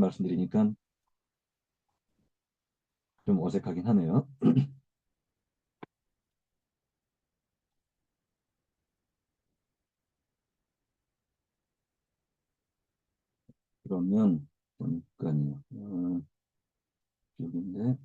말씀드리니까 좀 어색하긴 하네요. 그러면 잠깐요. 여기인데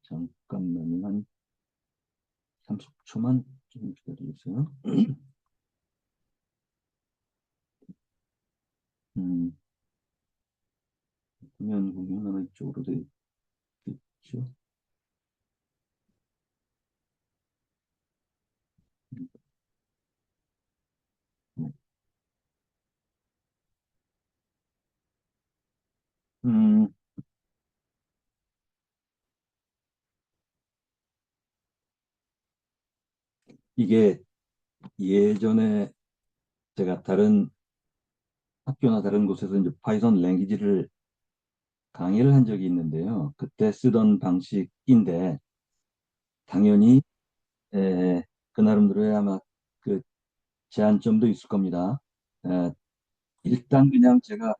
잠깐만요. 한 30초만 좀 기다려주세요. 음, 화면 공유 하나 이쪽으로 돼 있죠. 음, 이게 예전에 제가 다른 학교나 다른 곳에서 이제 파이썬 랭귀지를 강의를 한 적이 있는데요. 그때 쓰던 방식인데 당연히 그 나름대로의 아마 그 제한점도 있을 겁니다. 에, 일단 그냥 제가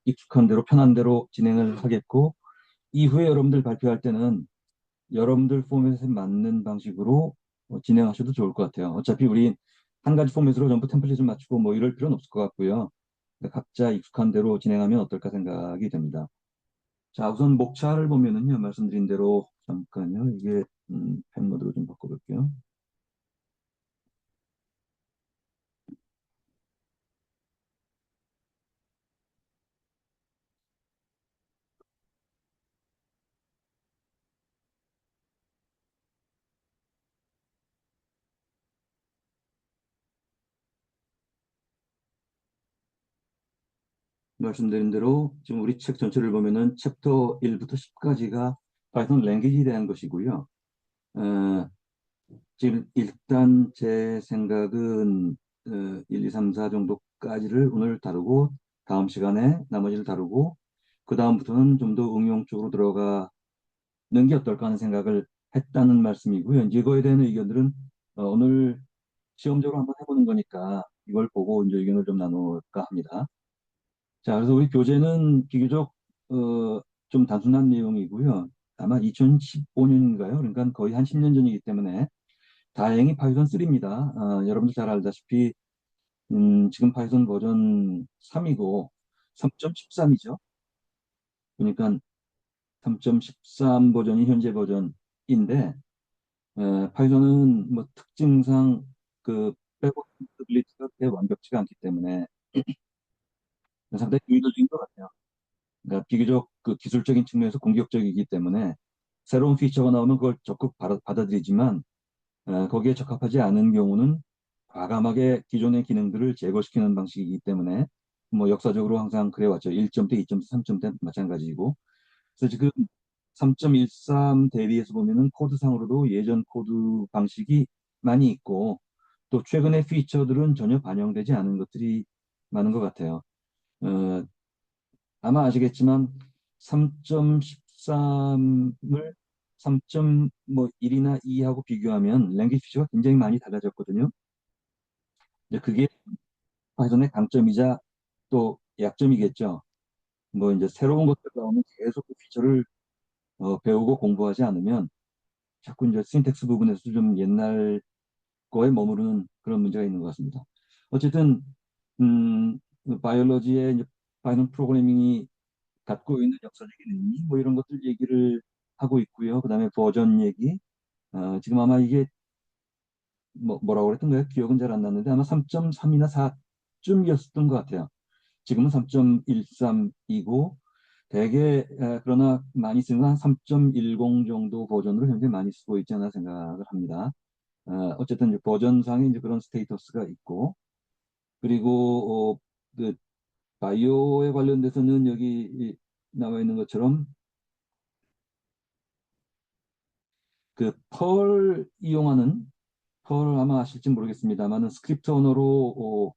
익숙한 대로 편한 대로 진행을 하겠고 이후에 여러분들 발표할 때는 여러분들 포맷에 맞는 방식으로 진행하셔도 좋을 것 같아요. 어차피 우리 한 가지 포맷으로 전부 템플릿을 맞추고 뭐 이럴 필요는 없을 것 같고요. 각자 익숙한 대로 진행하면 어떨까 생각이 됩니다. 자, 우선 목차를 보면은요, 말씀드린 대로 잠깐요, 이게 펜 모드로 좀 바꿔볼게요. 말씀드린 대로 지금 우리 책 전체를 보면은 챕터 1부터 10까지가 파이썬 랭귀지에 대한 것이고요. 어, 지금 일단 제 생각은 1, 2, 3, 4 정도까지를 오늘 다루고 다음 시간에 나머지를 다루고 그 다음부터는 좀 더 응용 쪽으로 들어가는 게 어떨까 하는 생각을 했다는 말씀이고요. 이제 이거에 대한 의견들은 오늘 시험적으로 한번 해보는 거니까 이걸 보고 이제 의견을 좀 나눌까 합니다. 자, 그래서 우리 교재는 비교적 좀 단순한 내용이고요. 아마 2015년인가요? 그러니까 거의 한 10년 전이기 때문에 다행히 파이썬 3입니다. 여러분들 잘 알다시피 지금 파이썬 버전 3이고 3.13이죠. 그러니까 3.13 버전이 현재 버전인데 파이썬은 뭐 특징상 그 백업 컴패빌리티가 그렇게 완벽치가 않기 때문에 상당히 유의도적인 것 같아요. 그러니까 비교적 그 기술적인 측면에서 공격적이기 때문에 새로운 피처가 나오면 그걸 적극 받아들이지만 거기에 적합하지 않은 경우는 과감하게 기존의 기능들을 제거시키는 방식이기 때문에 뭐 역사적으로 항상 그래왔죠. 1점대, 2점대, 3점대 마찬가지고. 그래서 지금 3.13 대비해서 보면은 코드상으로도 예전 코드 방식이 많이 있고 또 최근의 피처들은 전혀 반영되지 않은 것들이 많은 것 같아요. 어, 아마 아시겠지만 3.13을 3.1이나 2하고 비교하면 랭귀지 피처가 굉장히 많이 달라졌거든요. 이제 그게 파이썬의 강점이자 또 약점이겠죠. 뭐 이제 새로운 것들 나오면 계속 그 피처를 배우고 공부하지 않으면 자꾸 이제 신텍스 부분에서 좀 옛날 거에 머무르는 그런 문제가 있는 것 같습니다. 어쨌든 바이올로지의 이제 파이썬 프로그래밍이 갖고 있는 역사적인 의미 뭐 이런 것들 얘기를 하고 있고요. 그다음에 버전 얘기. 지금 아마 이게 뭐라고 그랬던 거예요? 기억은 잘 안 나는데 아마 3.3이나 4쯤이었던 것 같아요. 지금은 3.13이고 대개 그러나 많이 쓰는 건 한 3.10 정도 버전으로 현재 많이 쓰고 있지 않나 생각을 합니다. 어쨌든 이제 버전상에 이제 그런 스테이터스가 있고 그리고 그 바이오에 관련돼서는 여기 나와 있는 것처럼 그 펄 이용하는 펄 아마 아실지 모르겠습니다만은 스크립트 언어로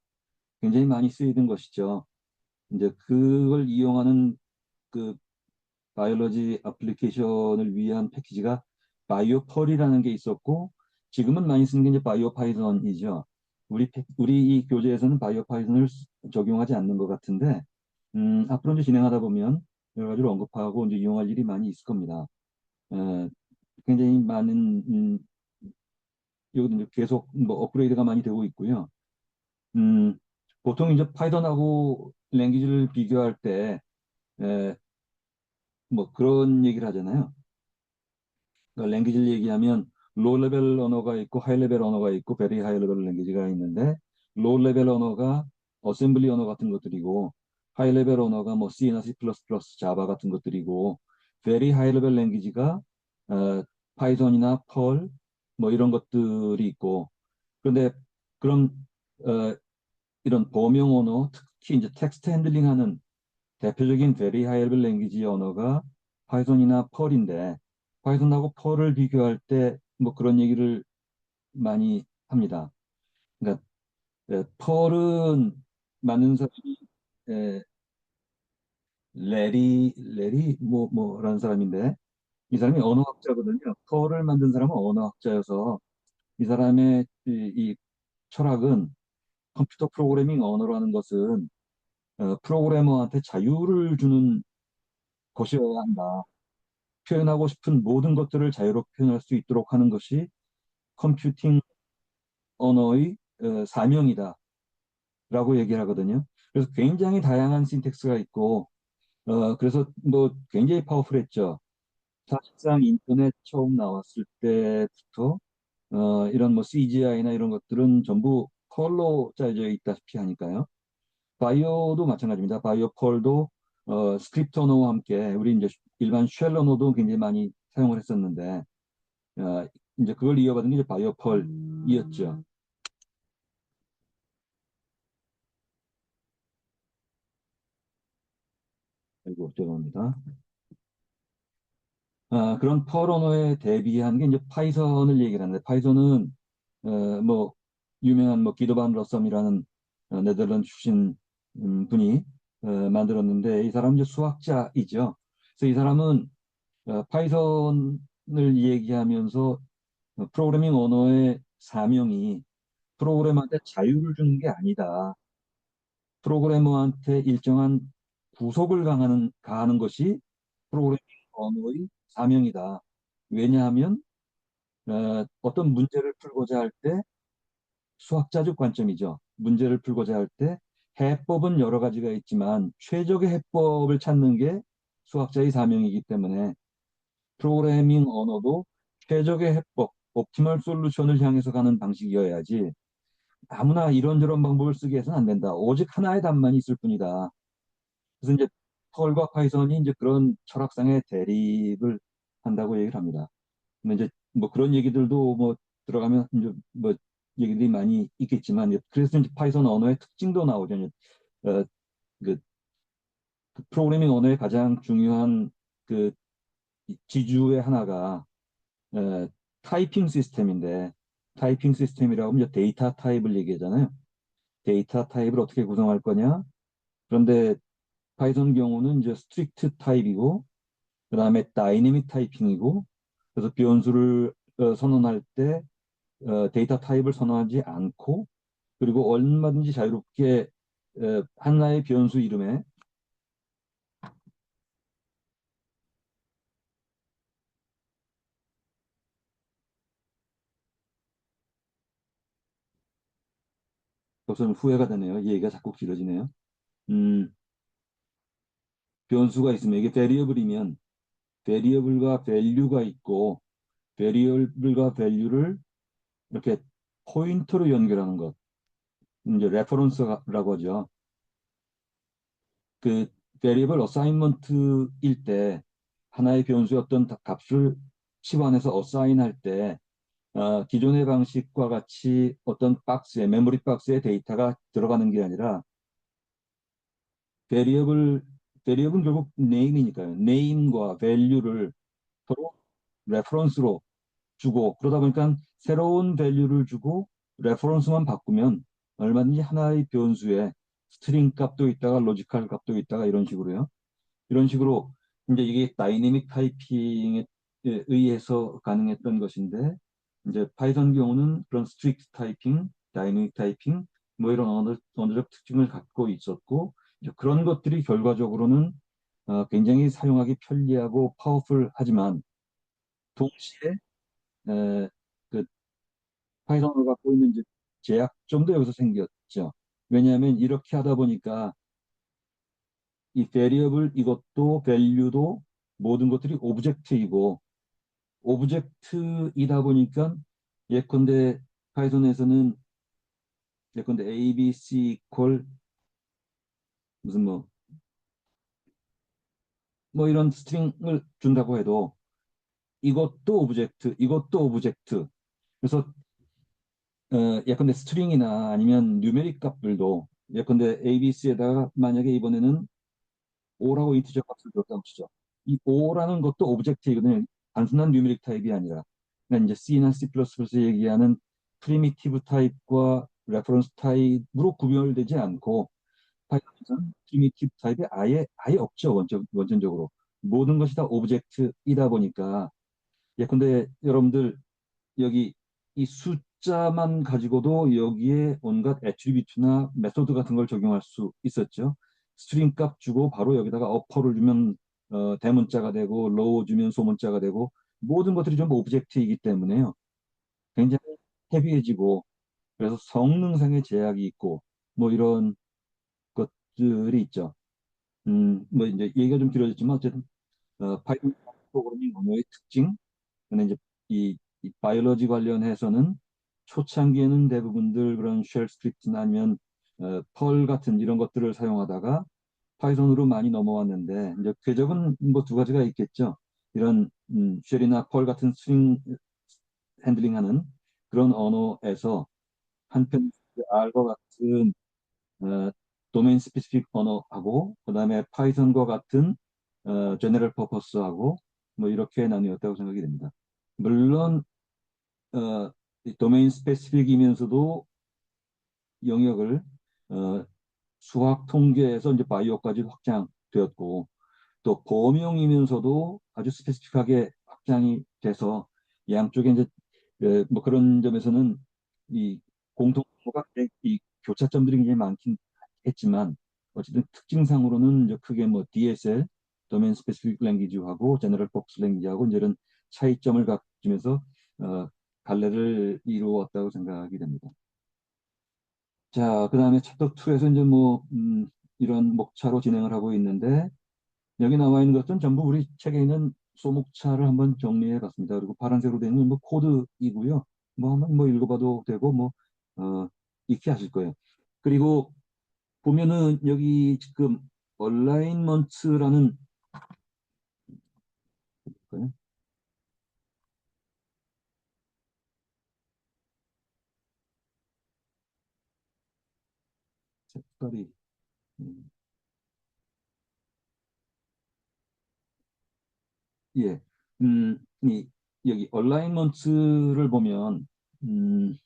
굉장히 많이 쓰이던 것이죠. 이제 그걸 이용하는 그 바이올로지 애플리케이션을 위한 패키지가 바이오펄이라는 게 있었고, 지금은 많이 쓰는 게 이제 바이오 파이썬이죠. 우리 이 교재에서는 바이오 파이썬을 적용하지 않는 것 같은데, 앞으로 이제 진행하다 보면 여러 가지로 언급하고 이제 이용할 일이 많이 있을 겁니다. 어, 굉장히 많은, 여기도 이제 계속 뭐 업그레이드가 많이 되고 있고요. 음, 보통 이제 파이썬하고 랭귀지를 비교할 때, 에, 뭐 그런 얘기를 하잖아요. 그러니까 랭귀지를 얘기하면 로우 레벨 언어가 있고 하이 레벨 언어가 있고 베리 하이 레벨 랭귀지가 있는데, 로우 레벨 언어가 어셈블리 언어 같은 것들이고 하이 레벨 언어가 뭐 C나 C++, 자바 같은 것들이고, 베리 하이 레벨 랭귀지가 파이썬이나 펄 뭐 이런 것들이 있고, 그런데 그런 어, 이런 범용 언어, 특히 이제 텍스트 핸들링하는 대표적인 베리 하이 레벨 랭귀지 언어가 파이썬이나 펄인데, 파이썬하고 펄을 비교할 때 뭐 그런 얘기를 많이 합니다. 그러니까 펄은 많은 사람이 에, 레리 뭐라는 사람인데, 이 사람이 언어학자거든요. 펄을 만든 사람은 언어학자여서 이 사람의 이 철학은, 컴퓨터 프로그래밍 언어라는 것은 프로그래머한테 자유를 주는 것이어야 한다. 표현하고 싶은 모든 것들을 자유롭게 표현할 수 있도록 하는 것이 컴퓨팅 언어의 사명이다라고 얘기를 하거든요. 그래서 굉장히 다양한 신텍스가 있고, 그래서 뭐 굉장히 파워풀했죠. 사실상 인터넷 처음 나왔을 때부터 이런 뭐 CGI나 이런 것들은 전부 펄로 짜여져 있다시피 하니까요. 바이오도 마찬가지입니다. 바이오 펄도 스크립트 언어와 함께, 우리 이제 일반 쉘 언어도 굉장히 많이 사용을 했었는데, 어, 이제 그걸 이어받은 게 이제 바이오 펄이었죠. 아이고, 죄송합니다. 그런 펄 언어에 대비한 게 이제 파이썬을 얘기를 하는데, 파이썬은 뭐 유명한 뭐 기도반 러썸이라는 네덜란드 출신 분이 만들었는데, 이 사람은 이제 수학자이죠. 그래서 이 사람은 파이썬을 얘기하면서 프로그래밍 언어의 사명이 프로그래머한테 자유를 주는 게 아니다. 프로그래머한테 일정한 구속을 가하는 것이 프로그래밍 언어의 사명이다. 왜냐하면 어떤 문제를 풀고자 할 때, 수학자적 관점이죠. 문제를 풀고자 할 때 해법은 여러 가지가 있지만 최적의 해법을 찾는 게 수학자의 사명이기 때문에, 프로그래밍 언어도 최적의 해법, 옵티멀 솔루션을 향해서 가는 방식이어야지, 아무나 이런저런 방법을 쓰게 해서는 안 된다. 오직 하나의 답만이 있을 뿐이다. 그래서 이제 펄과 파이썬이 이제 그런 철학상의 대립을 한다고 얘기를 합니다. 근데 이제 뭐 그런 얘기들도 뭐 들어가면 이제 뭐 얘기들이 많이 있겠지만, 그래서 이제 파이썬 언어의 특징도 나오죠. 이제 그, 그 프로그래밍 언어의 가장 중요한 그 지주의 하나가 에, 타이핑 시스템인데, 타이핑 시스템이라고 하면 이제 데이터 타입을 얘기하잖아요. 데이터 타입을 어떻게 구성할 거냐? 그런데 파이썬 경우는 이제 스트릭트 타입이고, 그다음에 다이내믹 타이핑이고, 그래서 변수를 선언할 때 데이터 타입을 선언하지 않고, 그리고 얼마든지 자유롭게 하나의 변수 이름에, 벌써 후회가 되네요. 이 얘기가 자꾸 길어지네요. 음, 변수가 있으면 이게 베리어블이면 베리어블과 밸류가 있고, 베리어블과 밸류를 이렇게 포인터로 연결하는 것, 이제 레퍼런스라고 하죠. 그 베리어블 어사인먼트일 때, 하나의 변수의 어떤 값을 치환해서 어사인할 때 기존의 방식과 같이 어떤 박스에, 메모리 박스에 데이터가 들어가는 게 아니라, 베리어블 베리어블은 결국 네임이니까요. 네임과 밸류를 서로 레퍼런스로 주고, 그러다 보니까 새로운 밸류를 주고 레퍼런스만 바꾸면 얼마든지 하나의 변수에 스트링 값도 있다가 로지컬 값도 있다가 이런 식으로요. 이런 식으로 이제 이게 다이내믹 타이핑에 의해서 가능했던 것인데 이제 파이썬 경우는 그런 스트릭트 타이핑, 다이내믹 타이핑 뭐 이런 언어적 특징을 갖고 있었고 이제 그런 것들이 결과적으로는 굉장히 사용하기 편리하고 파워풀하지만 동시에 에, 그 파이썬을 갖고 있는 이제 제약점도 여기서 생겼죠. 왜냐하면 이렇게 하다 보니까 이 베리어블 이것도 밸류도 모든 것들이 오브젝트이고 오브젝트이다 보니까 예컨대 파이썬에서는 예컨대 A, B, C 콜 무슨 뭐 이런 스트링을 준다고 해도 이것도 오브젝트, 이것도 오브젝트. 그래서 예컨대 스트링이나 아니면 뉴메릭 값들도 예컨대 A, B, C에다가 만약에 이번에는 O라고 인티저 값을 줬다고 치죠. 이 O라는 것도 오브젝트이거든요. 단순한 뉴메릭 타입이 아니라. 그러니까 이제 C나 C++에서 얘기하는 프리미티브 타입과 레퍼런스 타입으로 구별되지 않고 파이썬에서는 프리미티브 타입이 아예 없죠. 원천적으로. 모든 것이 다 오브젝트이다 보니까 예컨대 여러분들 여기 이 숫자만 가지고도 여기에 온갖 애트리뷰트나 메소드 같은 걸 적용할 수 있었죠. 스트링 값 주고 바로 여기다가 어퍼를 주면 대문자가 되고 로우 주면 소문자가 되고 모든 것들이 전부 오브젝트이기 때문에요. 굉장히 헤비해지고 그래서 성능상의 제약이 있고 뭐 이런 것들이 있죠. 뭐 이제 얘기가 좀 길어졌지만 어쨌든 파이썬 프로그래밍 언어의 특징 근데 이제 이 바이올로지 관련해서는 초창기에는 대부분들 그런 쉘 스크립트나 아니면 펄 같은 이런 것들을 사용하다가 파이썬으로 많이 넘어왔는데 이제 궤적은 뭐 두 가지가 있겠죠. 이런 쉘이나 펄 같은 스트링 핸들링하는 그런 언어에서 한편 R과 같은 도메인 스페시픽 언어하고 그다음에 파이썬과 같은 제너럴 퍼포스하고 뭐 이렇게 나뉘었다고 생각이 됩니다. 물론 어, 이 도메인 스페시픽이면서도 영역을 어, 수학 통계에서 이제 바이오까지 확장되었고 또 범용이면서도 아주 스페시픽하게 확장이 돼서 양쪽에 이제 뭐 그런 점에서는 이 공통점과 이 교차점들이 굉장히 많긴 했지만 어쨌든 특징상으로는 이제 크게 뭐 DSL, 도메인 스페시픽 랭귀지하고 제너럴 퍼포스 랭귀지하고 이제 이런 차이점을 가지면서 어, 갈래를 이루었다고 생각이 됩니다. 자, 그다음에 챕터 2에서 이제 이런 목차로 진행을 하고 있는데 여기 나와 있는 것은 전부 우리 책에 있는 소목차를 한번 정리해 봤습니다. 그리고 파란색으로 되는 건 뭐 코드이고요. 뭐 한번 뭐 읽어봐도 되고 익히 하실 거예요. 그리고 보면은 여기 지금 얼라인먼트라는 색깔이 음, 예, 여기 얼라인먼트를 보면 음,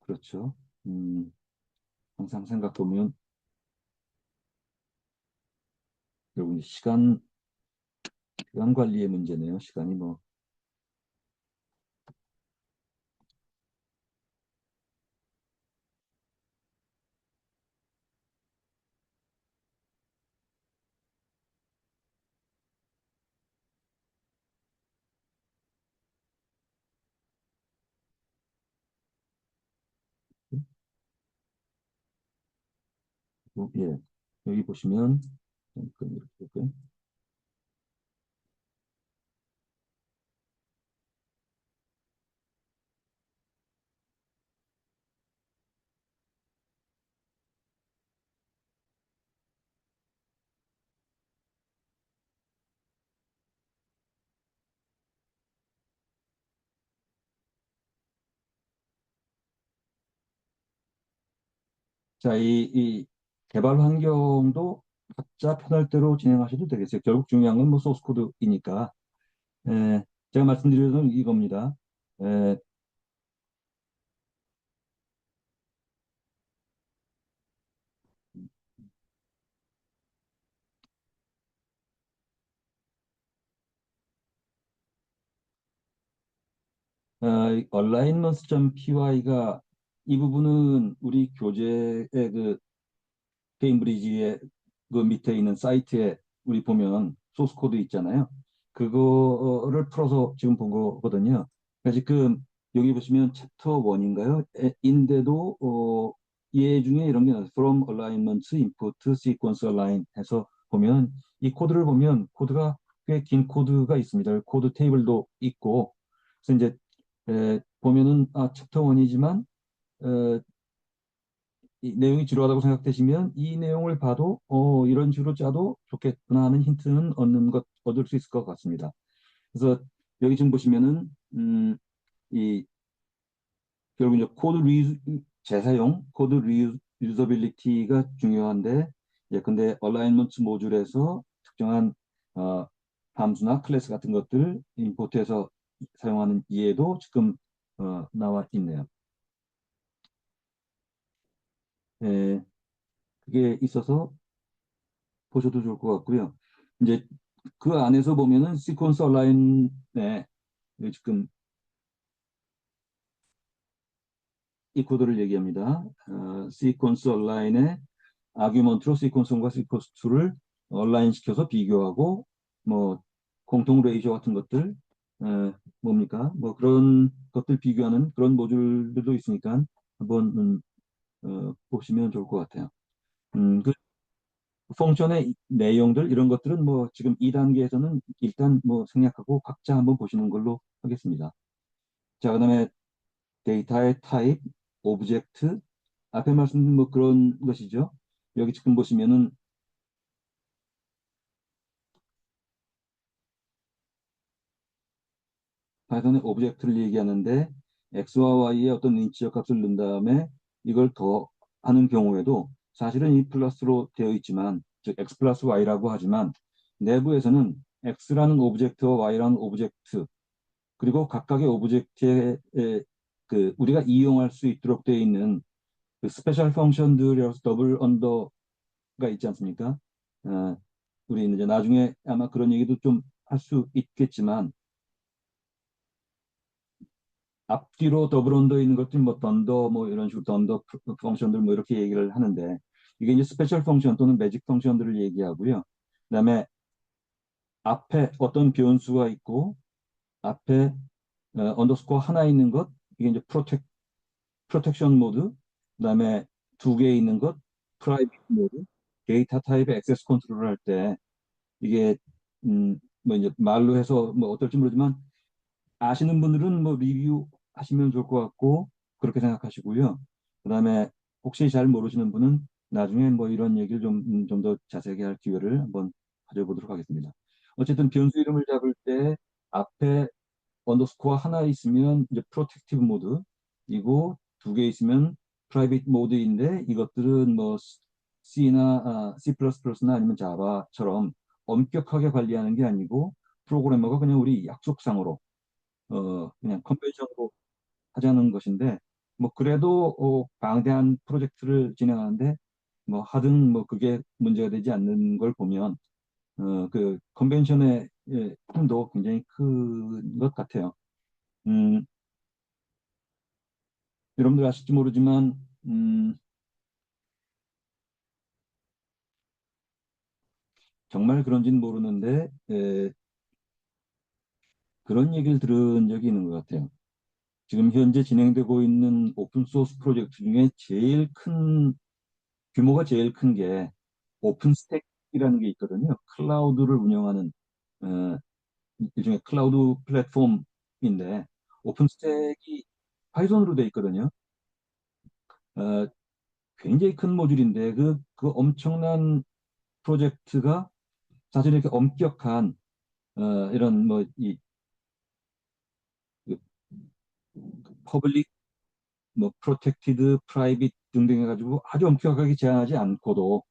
그렇죠. 음, 항상 생각 보면 결국 시간 관리의 문제네요. 시간이 뭐 예, 여기 보시면 잠깐 이렇게 볼까요? 자, 이 개발 환경도 각자 편할 대로 진행하셔도 되겠어요. 결국 중요한 건 뭐 소스 코드이니까. 제가 말씀드리는 이겁니다. 에, alignments.py가 이 부분은 우리 교재의 그 케임브리지의 그 밑에 있는 사이트에 우리 보면 소스 코드 있잖아요. 그거를 풀어서 지금 본 거거든요. 그러니까 지금 여기 보시면 챕터 1인가요? 인데도 예 중에 이런 게 나와요. From alignment, input, sequence align 해서 보면 이 코드를 보면 코드가 꽤 긴 코드가 있습니다. 코드 테이블도 있고 그래서 이제 보면은 챕터 1이지만 이 내용이 지루하다고 생각되시면 이 내용을 봐도 이런 식으로 짜도 좋겠구나 하는 힌트는 얻을 수 있을 것 같습니다. 그래서 여기 지금 보시면은 이 결국 이제 재사용 코드 리유저빌리티가 중요한데 근데 얼라이먼트 모듈에서 특정한 어, 함수나 클래스 같은 것들 임포트해서 사용하는 이해도 지금 나와 있네요. 예, 그게 있어서 보셔도 좋을 것 같고요. 이제 그 안에서 보면은 시퀀스 얼라인에 지금 이 코드를 얘기합니다. 시퀀스 얼라인에 아규먼트로 시퀀스1과 시퀀스2를 얼라인 시켜서 비교하고 뭐 공통 레이저 같은 것들 뭡니까? 뭐 그런 것들 비교하는 그런 모듈들도 있으니까 한번 보시면 좋을 것 같아요. 그 펑션의 내용들 이런 것들은 뭐 지금 2단계에서는 일단 뭐 생략하고 각자 한번 보시는 걸로 하겠습니다. 자, 그다음에 데이터의 타입, 오브젝트 앞에 말씀드린 뭐 그런 것이죠. 여기 지금 보시면은 파이썬의 오브젝트를 얘기하는데 x와 y의 어떤 인치적 값을 넣은 다음에 이걸 더 하는 경우에도 사실은 이 플러스로 되어 있지만 즉 x 플러스 y라고 하지만 내부에서는 x라는 오브젝트와 y라는 오브젝트 그리고 각각의 오브젝트에 그 우리가 이용할 수 있도록 되어 있는 그 스페셜 펑션들이라서 더블 언더가 있지 않습니까? 어, 우리 이제 나중에 아마 그런 얘기도 좀 할 수 있겠지만 앞뒤로 더블 언더 있는 것들 뭐 던더 뭐 이런 식으로 던더 펑션들 뭐 이렇게 얘기를 하는데 이게 이제 스페셜 펑션 또는 매직 펑션들을 얘기하고요. 그다음에 앞에 어떤 변수가 있고 앞에 언더스코어 하나 있는 것 이게 이제 프로텍션 모드, 그다음에 두 개 있는 것, 프라이빗 모드, 데이터 타입의 액세스 컨트롤을 할 때 이게 뭐 이제 말로 해서 뭐 어떨지 모르지만 아시는 분들은 뭐 리뷰하시면 좋을 것 같고 그렇게 생각하시고요. 그다음에 혹시 잘 모르시는 분은 나중에 뭐 이런 얘기를 좀 더 자세하게 할 기회를 한번 가져보도록 하겠습니다. 어쨌든 변수 이름을 잡을 때 앞에 언더스코어 하나 있으면 이제 프로텍티브 모드이고 두 개 있으면 프라이빗 모드인데 이것들은 뭐 C++나 아니면 자바처럼 엄격하게 관리하는 게 아니고 프로그래머가 그냥 우리 약속상으로 그냥 컨벤션으로 하자는 것인데 뭐 그래도 방대한 프로젝트를 진행하는데 뭐 하등 뭐 그게 문제가 되지 않는 걸 보면 그 컨벤션의 힘도 굉장히 큰 것 같아요. 음, 여러분들 아실지 모르지만 정말 그런지는 모르는데 그런 얘기를 들은 적이 있는 것 같아요. 지금 현재 진행되고 있는 오픈 소스 프로젝트 중에 규모가 제일 큰 게 오픈 스택이라는 게 있거든요. 클라우드를 운영하는 어, 일종의 클라우드 플랫폼인데 오픈 스택이 파이썬으로 돼 있거든요. 어, 굉장히 큰 모듈인데 그 엄청난 프로젝트가 사실 이렇게 엄격한 이런 뭐이 퍼블릭 뭐 프로텍티드 프라이빗 등등 해가지고 아주 엄격하게 제한하지 않고도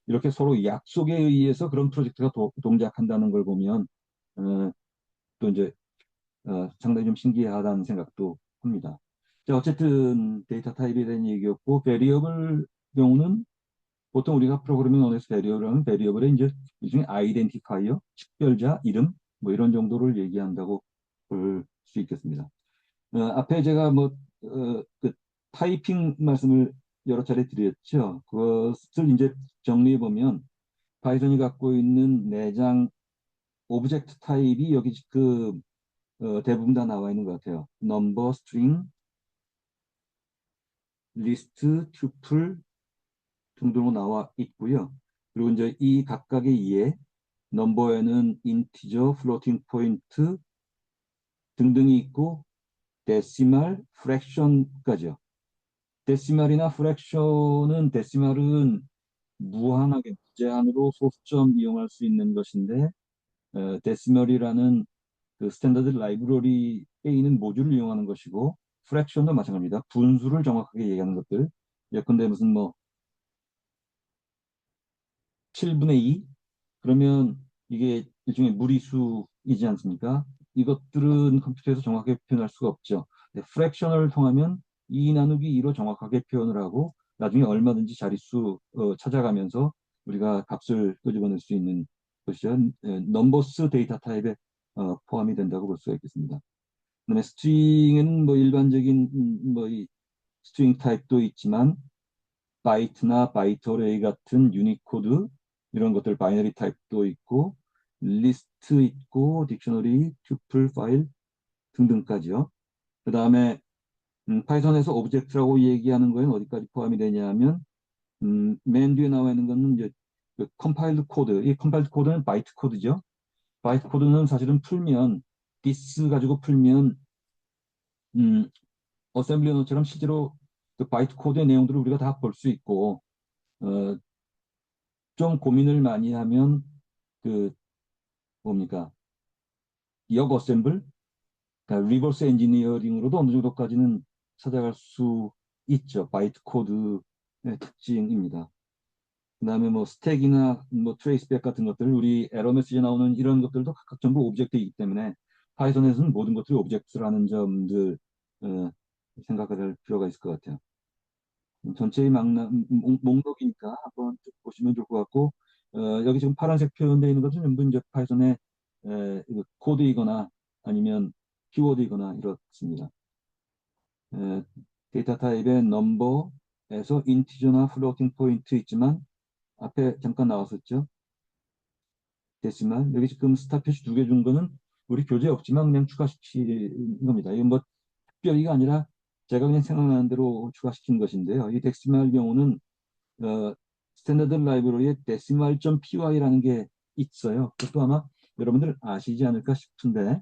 이렇게 서로 약속에 의해서 그런 프로젝트가 동작한다는 걸 보면 어, 또 이제 상당히 좀 신기하다는 생각도 합니다. 자, 어쨌든 데이터 타입에 대한 얘기였고 베리어블 경우는 보통 우리가 프로그래밍 언어에서 베리어블 하면 베리어블의 이제 일종의 아이덴티파이어, 식별자, 이름 뭐 이런 정도를 얘기한다고 볼 수 있겠습니다. 앞에 제가 그 타이핑 말씀을 여러 차례 드렸죠. 그것을 이제 정리해 보면 파이썬이 갖고 있는 내장 오브젝트 타입이 여기 대부분 다 나와 있는 것 같아요. 넘버, 스트링, 리스트, 튜플 등등으로 나와 있고요. 그리고 이제 이 각각의 이해, 넘버에는 인티저, 플로팅 포인트 등등이 있고 데시말, 프랙션까지요. 데시말은 무한하게 무제한으로 소수점 이용할 수 있는 것인데 데시멀이라는 그 스탠다드 라이브러리에 있는 모듈을 이용하는 것이고 프랙션도 마찬가지입니다. 분수를 정확하게 얘기하는 것들. 예컨대 무슨 뭐 7분의 2 그러면 이게 일종의 무리수이지 않습니까? 이것들은 컴퓨터에서 정확하게 표현할 수가 없죠. 프랙션을 통하면 2 나누기 2로 정확하게 표현을 하고 나중에 얼마든지 자릿수 찾아가면서 우리가 값을 끄집어낼 수 있는 것이죠. 넘버스 데이터 타입에 포함이 된다고 볼 수가 있겠습니다. 그다음에 스트링은 뭐 일반적인 뭐이 스트링 타입도 있지만 바이트나 바이트 어레이 같은 유니코드 이런 것들 바이너리 타입도 있고 리스트 있고 딕셔너리, 튜플, 파일 등등까지요. 그 다음에 파이썬에서 오브젝트라고 얘기하는 거는 어디까지 포함이 되냐면 맨 뒤에 나와 있는 거는 이제 그 컴파일드 코드. 이 컴파일드 코드는 바이트 코드죠. 바이트 코드는 사실은 풀면 디스 가지고 풀면 음, 어셈블리 언어처럼 실제로 그 바이트 코드의 내용들을 우리가 다 볼 수 있고 어, 좀 고민을 많이 하면 그 뭡니까 역 어셈블, 그러니까 리버스 엔지니어링으로도 어느 정도까지는 찾아갈 수 있죠. 바이트 코드의 특징입니다. 그다음에 뭐 스택이나 뭐 트레이스백 같은 것들 우리 에러 메시지 나오는 이런 것들도 각각 전부 오브젝트이기 때문에 파이썬에서는 모든 것들이 오브젝트라는 점들 어, 생각을 할 필요가 있을 것 같아요. 전체의 목록이니까 한번 쭉 보시면 좋을 것 같고 여기 지금 파란색 표현되어 있는 것은 전부 이제 파이썬의 이거 코드이거나 아니면 키워드이거나 이렇습니다. 에, 데이터 타입의 넘버에서 인티저나 플로팅 포인트 있지만 앞에 잠깐 나왔었죠. 데시말 여기 지금 스타 표시 2개 준 거는 우리 교재에 없지만 그냥 추가시킨 겁니다. 이건 뭐 특별히가 아니라 제가 그냥 생각나는 대로 추가시킨 것인데요. 이 데시말 경우는 어, 스탠더드 라이브러리에 decimal.py라는 게 있어요. 그것도 아마 여러분들 아시지 않을까 싶은데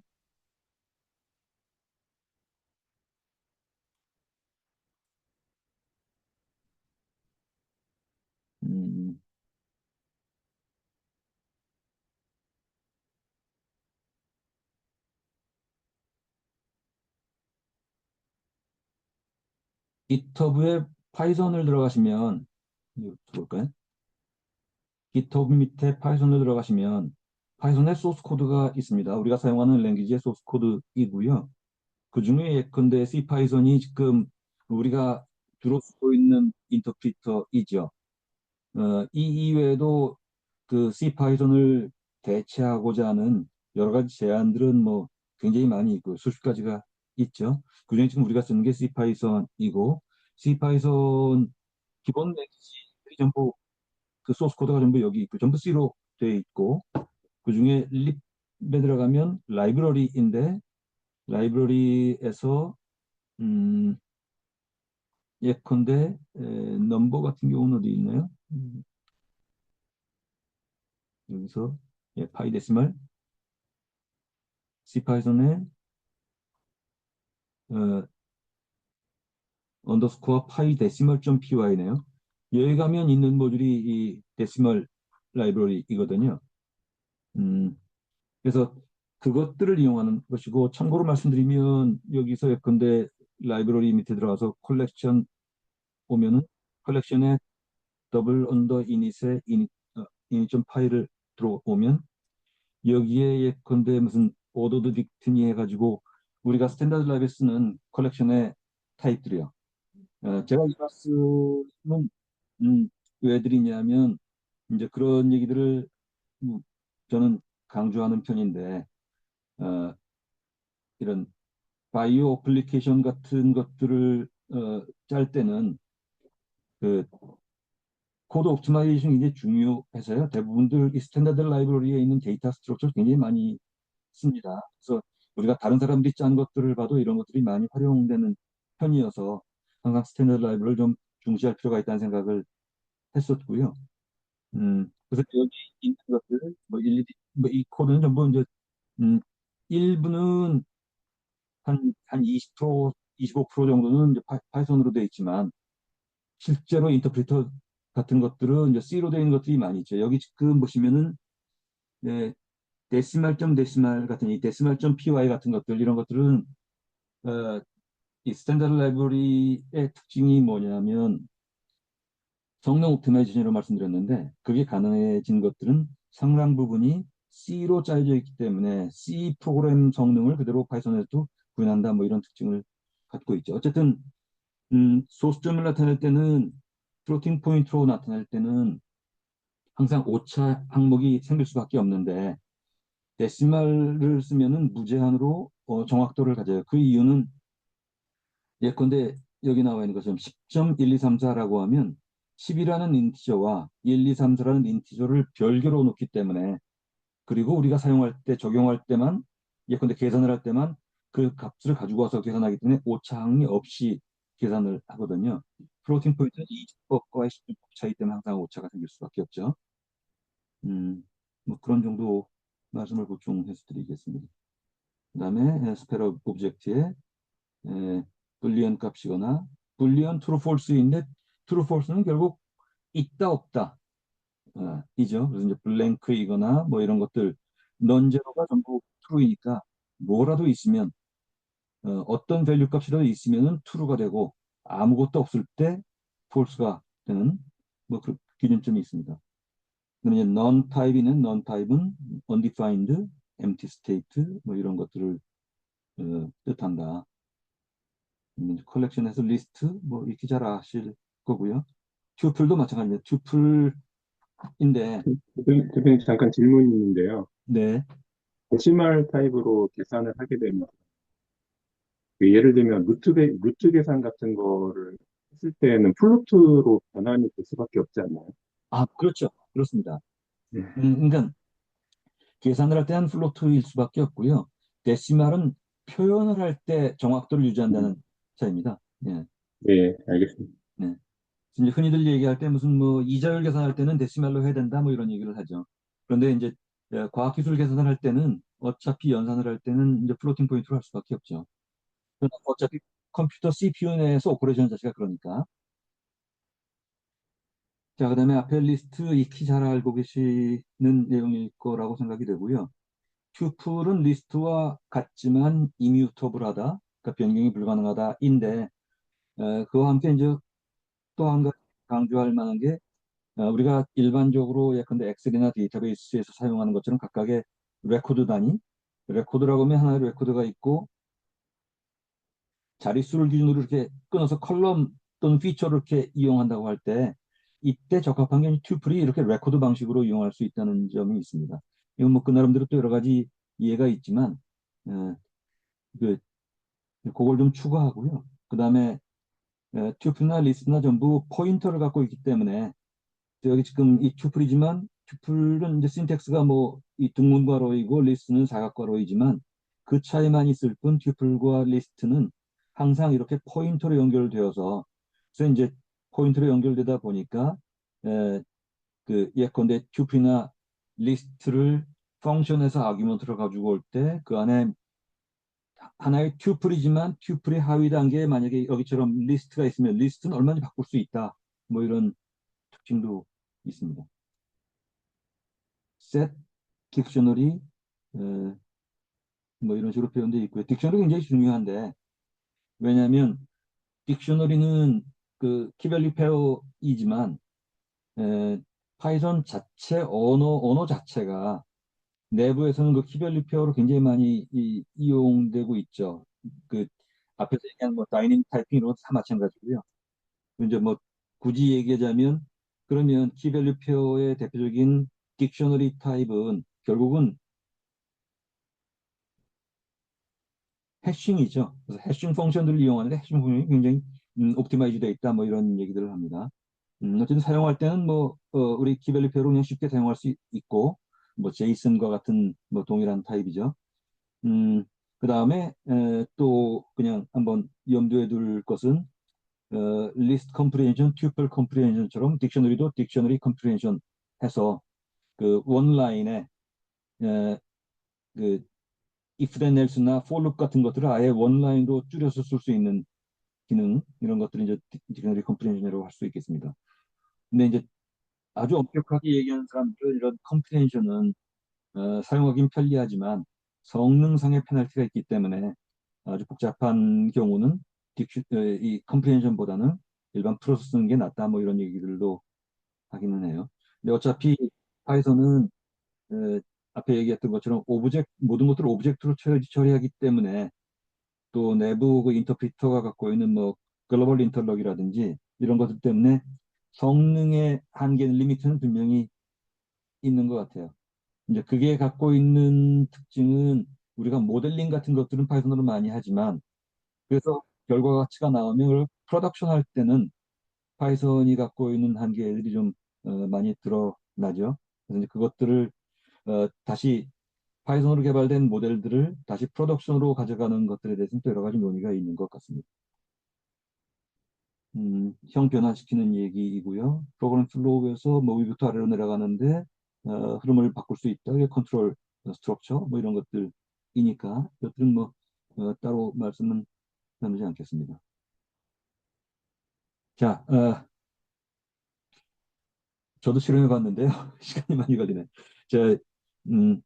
음, GitHub에 파이썬을 들어가시면 이거 볼까요? GitHub 밑에 파이썬을 들어가시면 파이썬의 소스 코드가 있습니다. 우리가 사용하는 랭귀지의 소스 코드이고요. 그 중에 예컨대 C 파이썬이 지금 우리가 주로 쓰고 있는 인터프리터이죠. 이 이외에도 그 C 파이썬을 대체하고자 하는 여러 가지 제안들은 뭐 굉장히 많이 있고 수십 가지가 있죠. 그중에 지금 우리가 쓰는 게 C 파이썬이고 C 파이썬 기본 랭귀지들이 전부 그 소스 코드가 전부 여기 있고 전부 C로 되어 있고 그중에 립에 들어가면 라이브러리인데 라이브러리에서 음, 예컨대 넘버 같은 경우는 어디 있나요? 여기서 파이데시멀 C 파이썬의 언더스코어 파이 데시멀 점 py네요. 여기 가면 있는 모듈이 이 데시멀 라이브러리이거든요. 음, 그래서 그것들을 이용하는 것이고 참고로 말씀드리면 여기서 예컨대 라이브러리 밑에 들어가서 컬렉션 보면은 컬렉션에 더블 언더 이닛에 이닛 점 파이를 들어오면 여기에 예컨대 무슨 오더드 딕트니 해가지고 우리가 스탠다드 라이브에 쓰는 컬렉션의 타입들이요. 제가 이 말씀은 왜 드리냐면 이제 그런 얘기들을 음, 저는 강조하는 편인데 어, 이런 바이오 어플리케이션 같은 것들을 짤 때는 그 코드 옵티마이제이션이 굉장히 중요해서요. 대부분들 이 스탠다드 라이브러리에 있는 데이터 스트럭처를 굉장히 많이 씁니다. 그래서 우리가 다른 사람들이 짠 것들을 봐도 이런 것들이 많이 활용되는 편이어서 항상 스탠다드 라이브러리를 좀 중시할 필요가 있다는 생각을 했었고요. 그래서 여기 있는 것들, 뭐 일일이, 뭐이 코드는 전부 이제, 음, 일부는 한 20%, 25% 정도는 이제 파이썬으로 되어 있지만, 실제로 인터프리터 같은 것들은 이제 C로 되어 있는 것들이 많이 있죠. 여기 지금 보시면은, 네, 데시말점 데시말 같은 이 데시말점 py 같은 것들, 이런 것들은, 어, 이 스탠다드 라이브러리의 특징이 뭐냐면, 성능 옵티마이제이션으로 말씀드렸는데 그게 가능해진 것들은 상당 부분이 C로 짜여져 있기 때문에 C 프로그램 성능을 그대로 파이썬에도 구현한다 뭐 이런 특징을 갖고 있죠. 어쨌든 소수점을 나타낼 때는 플로팅 포인트로 나타낼 때는 항상 오차 항목이 생길 수밖에 없는데 데시말을 쓰면은 무제한으로 정확도를 가져요. 그 이유는 예컨대 여기 나와 있는 것처럼 10.1234라고 하면 10이라는 인티저와 1, 2, 3, 4라는 인티저를 별개로 놓기 때문에 그리고 우리가 사용할 때 적용할 때만 예컨대 계산을 할 때만 그 값을 가지고 와서 계산하기 때문에 오차항이 없이 계산을 하거든요. 플로팅 포인트는 이집법과의 시집법 차이 때문에 항상 오차가 생길 수밖에 없죠. 뭐 그런 정도 말씀을 보충해서 드리겠습니다. 그다음에 스페러 오브젝트에 불리언 값이거나 불리언 트루 폴스인데 트루 폴스는 결국 있다 없다 이죠. 그래서 이제 블랭크이거나 뭐 이런 것들 넌제로가 전부 트루이니까 뭐라도 있으면 떤 밸류 값이라도 있으면은 트루가 되고 아무것도 없을 때 폴스가 되는 뭐 그 기준점이 있습니다. 그럼 이제 non 타입이는 non 타입은 undefined, empty state 뭐 이런 것들을 뜻한다. 컬렉션에서 리스트 뭐 이렇게 잘 아실 거고요. 튜플도 마찬가지입니다. 튜플인데 대표님 잠깐 질문이 있는데요. 네. 데시말 타입으로 계산을 하게 되면 그 예를 들면 루트 계산 같은 거를 했을 때는 플로트로 변환이 될 수밖에 없지 않나요? 아, 그렇죠. 그렇습니다. 네. 그러니까 계산을 할 때는 플로트일 수밖에 없고요. 데시말은 표현을 할 때 정확도를 유지한다는 음, 차이입니다. 예. 네, 알겠습니다. 네. 이제 흔히들 얘기할 때 무슨 뭐 이자율 계산할 때는 데시말로 해야 된다 뭐 이런 얘기를 하죠. 그런데 이제 과학기술 계산을 할 때는 어차피 연산을 할 때는 이제 플로팅 포인트로 할 수밖에 없죠. 그러나 어차피 컴퓨터 CPU 내에서 오퍼레이션 자체가 그러니까. 자, 그다음에 앞에 리스트 익히 잘 알고 계시는 내용일 거라고 생각이 되고요. 튜플은 리스트와 같지만 이뮤터블하다, 그러니까 변경이 불가능하다인데 그와 함께 이제 또 한 가지 강조할 만한 게 우리가 일반적으로 예컨대 엑셀이나 데이터베이스에서 사용하는 것처럼 각각의 레코드 단위, 레코드라고 하면 하나의 레코드가 있고 자릿수를 기준으로 이렇게 끊어서 컬럼 또는 피처를 이렇게 이용한다고 할 때 이때 적합한 게 튜플이 이렇게 레코드 방식으로 이용할 수 있다는 점이 있습니다. 이건 뭐 그 나름대로 또 여러 가지 이해가 있지만 어, 그 그걸 좀 추가하고요. 그다음에 튜플이나 리스트나 전부 포인터를 갖고 있기 때문에 여기 지금 이 튜플이지만 튜플은 이제 신텍스가 뭐 이 등문괄호이고 리스트는 사각괄호이지만 그 차이만 있을 뿐 튜플과 리스트는 항상 이렇게 포인터로 연결되어서 그래서 이제 포인터로 연결되다 보니까 에, 그 예컨대 튜플이나 리스트를 펑션에서 아규먼트를 가지고 올 때 그 안에 하나의 튜플이지만 튜플의 하위 단계에 만약에 여기처럼 리스트가 있으면 리스트는 얼마든지 바꿀 수 있다. 뭐 이런 특징도 있습니다. 셋, 딕셔너리, 뭐 이런 식으로 표현되어 있고요. 딕셔너리 굉장히 중요한데 왜냐하면 딕셔너리는 그 키밸류 페어이지만 에, 파이썬 자체 언어 자체가 내부에서는 그 키밸류 페어로 굉장히 많이 이용되고 있죠. 그 앞에서 얘기한 뭐 다이내믹 타이핑 이런 것도 다 마찬가지고요. 이제 뭐 굳이 얘기하자면 그러면 키밸류 페어의 대표적인 딕셔너리 타입은 결국은 해싱이죠. 그래서 해싱 펑션들을 이용하는데 해싱 펑션이 굉장히 옵티마이즈 되어 있다 뭐 이런 얘기들을 합니다. 어쨌든 사용할 때는 뭐 우리 기별리페로 그냥 쉽게 사용할 수 있고 뭐 제이슨과 같은 뭐 동일한 타입이죠. 음, 그 다음에 또 그냥 한번 염두에 둘 것은 리스트 컴프리헨션, 튜플 컴프리헨션처럼 딕셔너리도 딕셔너리 컴프리헨션 해서 그 원라인에 그 if then else나 for loop 같은 것들을 아예 원라인으로 줄여서 쓸 수 있는 기능 이런 것들이 이제 딕셔너리 컴프리헨션이라고 할 수 있겠습니다. 근데 이제 아주 엄격하게 얘기하는 사람들은 이런 컴프리헨션은 사용하기는 편리하지만 성능상의 페널티가 있기 때문에 아주 복잡한 경우는 이 컴프리hension보다는 일반 프로세 쓰는 게 낫다 뭐 이런 얘기들도 하기는 해요. 근데 어차피 파이썬은 앞에 얘기했던 것처럼 모든 것들을 오브젝트로 처리하기 때문에 또 내부 그 인터프리터가 갖고 있는 뭐 글로벌 인터럭이라든지 이런 것들 때문에 성능의 한계는 리미트는 분명히 있는 것 같아요. 이제 그게 갖고 있는 특징은 우리가 모델링 같은 것들은 파이썬으로 많이 하지만 그래서 결과 가치가 나오면 그걸 프로덕션 할 때는 파이썬이 갖고 있는 한계들이 좀 많이 드러나죠. 그래서 이제 그것들을 다시 파이썬으로 개발된 모델들을 다시 프로덕션으로 가져가는 것들에 대해서는 또 여러 가지 논의가 있는 것 같습니다. 형 변화시키는 얘기이고요. 프로그램 플로우에서 뭐 위부터 아래로 내려가는데 흐름을 바꿀 수 있다. 이게 컨트롤 스트럭처 뭐 이런 것들이니까 이것들은 뭐 따로 말씀은 나누지 않겠습니다. 자, 저도 실험해 봤는데요. 시간이 많이 걸리네. 제 음,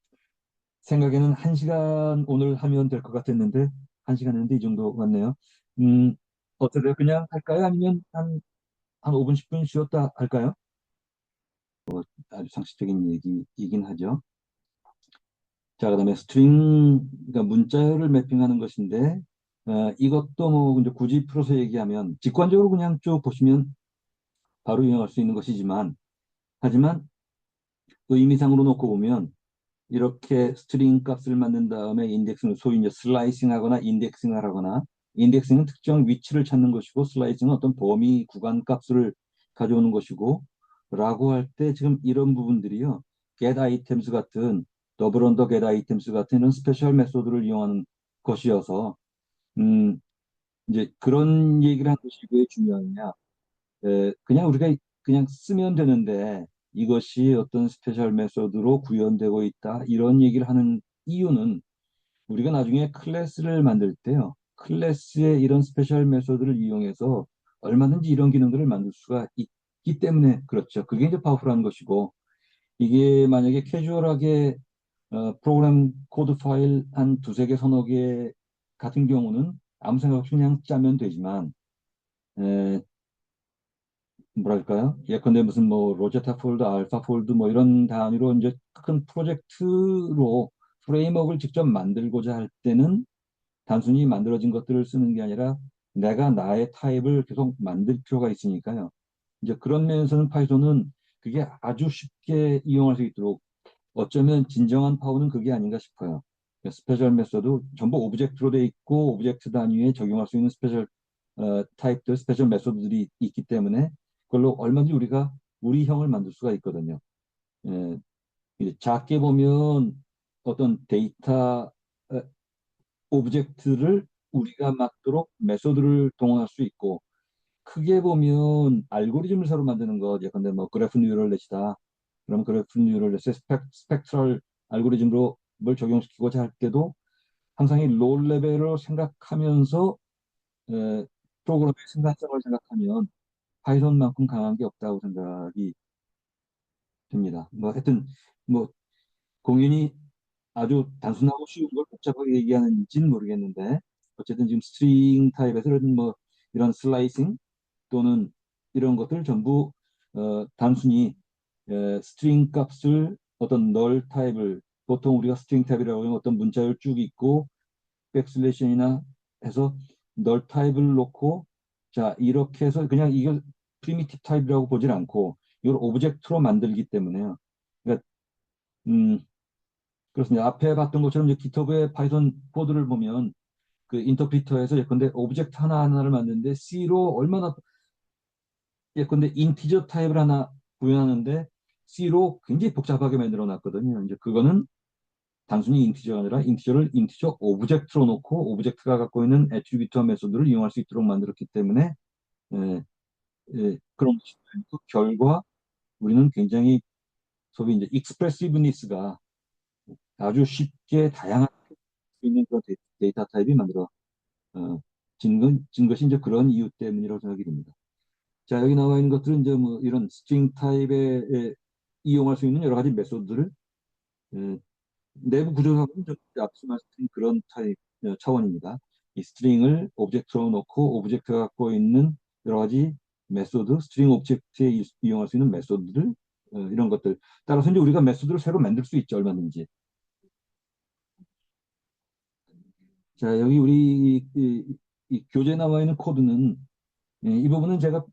생각에는 한 시간 오늘 하면 될 것 같았는데 한 시간 했는데 이 정도 같네요. 어떠세요? 그냥 할까요? 아니면 한 5분, 10분 쉬었다 할까요? 아주 상식적인 얘기이긴 하죠. 자, 그다음에 스트링, 그러니까 문자열을 매핑하는 것인데, 이것도 뭐 이제 굳이 풀어서 얘기하면 직관적으로 그냥 쭉 보시면 바로 이용할 수 있는 것이지만, 하지만 의미상으로 놓고 보면 이렇게 스트링 값을 만든 다음에 인덱스는 소위 이제 슬라이싱하거나 인덱싱을 하거나, 인덱싱은 특정 위치를 찾는 것이고, 슬라이싱은 어떤 범위 구간 값을 가져오는 것이고, 라고 할 때 지금 이런 부분들이요, get items 같은 더블 언더 get items 같은 이런 스페셜 메소드를 이용하는 것이어서, 음, 이제 그런 얘기를 하는 것이 왜 중요하냐? 그냥 우리가 그냥 쓰면 되는데 이것이 어떤 스페셜 메소드로 구현되고 있다. 이런 얘기를 하는 이유는 우리가 나중에 클래스를 만들 때요. 클래스의 이런 스페셜 메소드를 이용해서 얼마든지 이런 기능들을 만들 수가 있기 때문에 그렇죠. 그게 이제 파워풀한 것이고 이게 만약에 캐주얼하게 프로그램 코드 파일 한 두세 개, 서너 개 같은 경우는 아무 생각 없이 그냥 짜면 되지만 뭐랄까요? 예컨대 무슨 뭐 로제타 폴드, 알파 폴드 뭐 이런 단위로 이제 큰 프로젝트로 프레임워크를 직접 만들고자 할 때는 단순히 만들어진 것들을 쓰는 게 아니라 내가 나의 타입을 계속 만들 필요가 있으니까요. 이제 그런 면에서는 파이썬은 그게 아주 쉽게 이용할 수 있도록 어쩌면 진정한 파워는 그게 아닌가 싶어요. 스페셜 메서드 전부 오브젝트로 돼 있고 오브젝트 단위에 적용할 수 있는 스페셜 타입들, 스페셜 메소드들이 있기 때문에 그걸로 얼마든지 우리가 우리 형을 만들 수가 있거든요. 예, 이제 작게 보면 어떤 데이터 오브젝트를 우리가 막도록 메소드를 동원할 수 있고 크게 보면 알고리즘을 새로 만드는 것 예컨대 뭐 그래프 뉴럴 넷이다. 그럼 그래프 뉴럴 넷의 스펙트럴 알고리즘으로 뭘 적용시키고자 할 때도 항상 이 로우 레벨을 생각하면서 에, 프로그램의 생산성을 생각하면 파이썬만큼 강한 게 없다고 생각이 듭니다. 뭐 하여튼 뭐 공연이 아주 단순하고 쉬운 걸 복잡하게 얘기하는지는 모르겠는데 어쨌든 지금 스트링 타입에서 이런 슬라이싱 또는 이런 것들 전부 단순히 스트링 값을 어떤 널 타입을 보통 우리가 스트링 타입이라고 하면 어떤 문자열 쭉 있고 백슬래시이나 해서 널 타입을 놓고 자 이렇게 해서 그냥 이걸 프리미티브 타입이라고 보질 않고 이걸 오브젝트로 만들기 때문에요. 그러니까 음 그렇습니다. 앞에 봤던 것처럼 이제 GitHub의 파이썬 코드를 보면 그 인터프리터에서 예컨대 오브젝트 하나하나를 만드는데 C로 얼마나 예컨대 인티저 타입을 하나 구현하는데 C로 굉장히 복잡하게 만들어 놨거든요. 이제 그거는 단순히 인티저가 아니라 인티저를 인티저 오브젝트로 놓고 오브젝트가 갖고 있는 애트리뷰트와 메소드를 이용할 수 있도록 만들었기 때문에 에, 그런 것이 또 결과 우리는 굉장히 소위 이제 익스프레시브니스가 아주 쉽게 다양한 수 있는 그런 데이터 타입이 만들어 진 것이 이제 그런 이유 때문이라고 생각이 됩니다. 자, 여기 나와 있는 것들은 이제 뭐 이런 스트링 타입에 이용할 수 있는 여러 가지 메소드들을 에, 내부 구조상으로는 앞서 말씀드린 그런 타입 차원입니다. 이 스트링을 오브젝트로 놓고 오브젝트가 갖고 있는 여러 가지 메소드, 스트링 오브젝트에 이용할 수 있는 메소드들 이런 것들. 따라서 이제 우리가 메소드를 새로 만들 수 있죠, 얼마든지. 자, 여기 우리 이 교재에 나와 있는 코드는 이 부분은 제가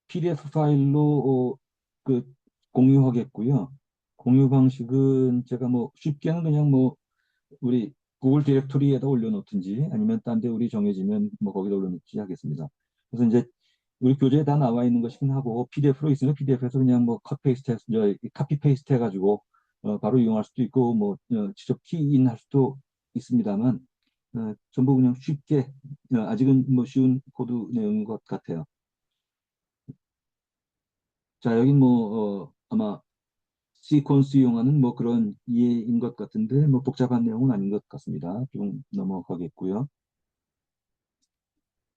PDF 파일로 그 공유하겠고요. 공유 방식은 제가 뭐 쉽게는 그냥 뭐 우리 구글 디렉토리에다 올려놓든지 아니면 딴 데 우리 정해지면 뭐 거기다 올려놓지 하겠습니다. 그래서 이제 우리 교재에 다 나와 있는 것이긴 하고 PDF로 있으면 PDF에서 그냥 뭐 카피 페이스트 해가지고 바로 이용할 수도 있고 뭐 직접 키인 할 수도 있습니다만 전부 그냥 쉽게 아직은 뭐 쉬운 코드 내용인 것 같아요. 자, 여긴 뭐 아마 시퀀스 이용하는 뭐 그런 이해인 것 같은데 뭐 복잡한 내용은 아닌 것 같습니다. 좀 넘어가겠고요.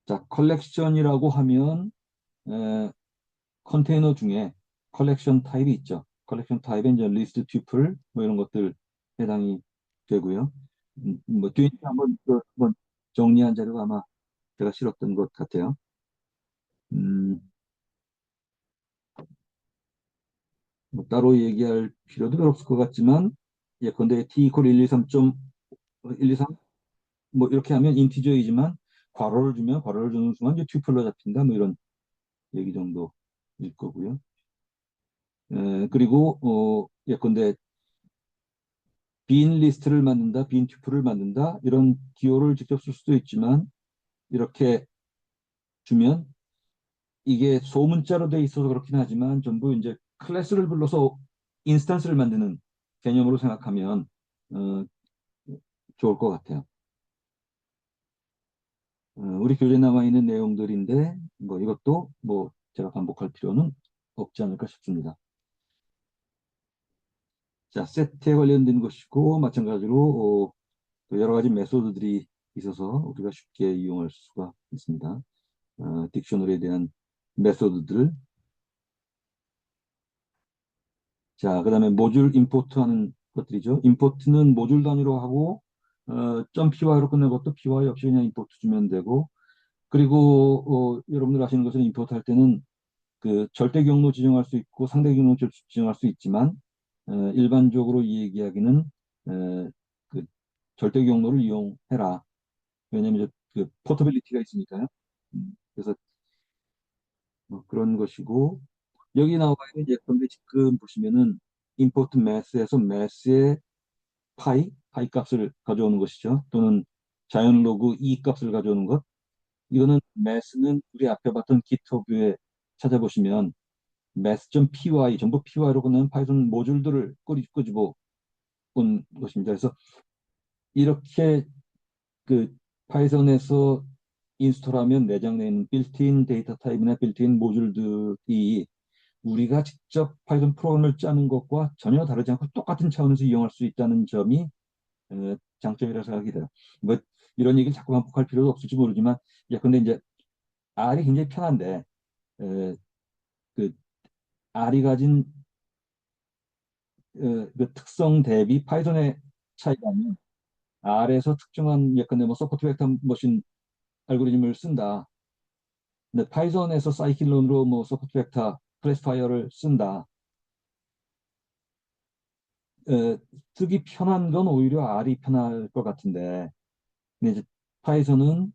자, 컬렉션이라고 하면 에, 컨테이너 중에 컬렉션 타입이 있죠. 컬렉션 타입에 이제 리스트 튜플 뭐 이런 것들 해당이 되고요. 뭐 뒤에 한번 한번 정리한 자료가 아마 제가 실었던 것 같아요. 음, 뭐 따로 얘기할 필요도 별 없을 것 같지만 예컨대 t 이퀄 123.123 뭐 이렇게 하면 인티저이지만 괄호를 주면 괄호를 주는 순간 이제 튜플로 잡힌다 뭐 이런 얘기 정도일 거고요. 그리고 예컨대 빈 리스트를 만든다, 빈 튜플을 만든다 이런 기호를 직접 쓸 수도 있지만 이렇게 주면 이게 소문자로 돼 있어서 그렇긴 하지만 전부 이제 클래스를 불러서 인스턴스를 만드는 개념으로 생각하면 어, 좋을 것 같아요. 우리 교재에 남아 있는 내용들인데 뭐 이것도 뭐 제가 반복할 필요는 없지 않을까 싶습니다. 자, 세트에 관련된 것이고 마찬가지로 또 여러 가지 메소드들이 있어서 우리가 쉽게 이용할 수가 있습니다. 딕셔너리에 대한 메소드들. 자, 그다음에 모듈 임포트하는 것들이죠. 임포트는 모듈 단위로 하고 .py로 끝낸 것도 py 역시 그냥 임포트 주면 되고 그리고 여러분들 아시는 것은 임포트 할 때는 그 절대 경로 지정할 수 있고 상대 경로 지정할 수 있지만 일반적으로 이 얘기하기는 그 절대 경로를 이용해라. 왜냐하면 이제 그 포터빌리티가 있으니까요. 그래서 뭐 그런 것이고 여기 나와 있는 예컨대 지금 보시면은 import math에서 math의 파이 값을 가져오는 것이죠. 또는 자연 로그 e 값을 가져오는 것. 이거는 math는 우리 앞에 봤던 GitHub에 찾아보시면 math.py 전부 py로 끝나는 파이썬 모듈들을 끄집어 온 것입니다. 그래서 이렇게 그 파이썬에서 인스톨하면 내장되어 있는 빌트인 데이터 타입이나 빌트인 모듈들이 우리가 직접 파이썬 프로그램을 짜는 것과 전혀 다르지 않고 똑같은 차원에서 이용할 수 있다는 점이 장점이라 생각이 돼요. 뭐 이런 얘기를 자꾸 반복할 필요도 없을지 모르지만 근데 이제 R이 굉장히 편한데 그 R이 가진 그 특성 대비 파이썬의 차이가면 R에서 특정한 예컨대 뭐 서포트 벡터 머신 알고리즘을 쓴다. 근데 파이썬에서 사이클론으로 뭐 서포트 벡터 클래시파이어를 쓴다. 에, 쓰기 편한 건 오히려 R이 편할 것 같은데 근데 이제 파이썬은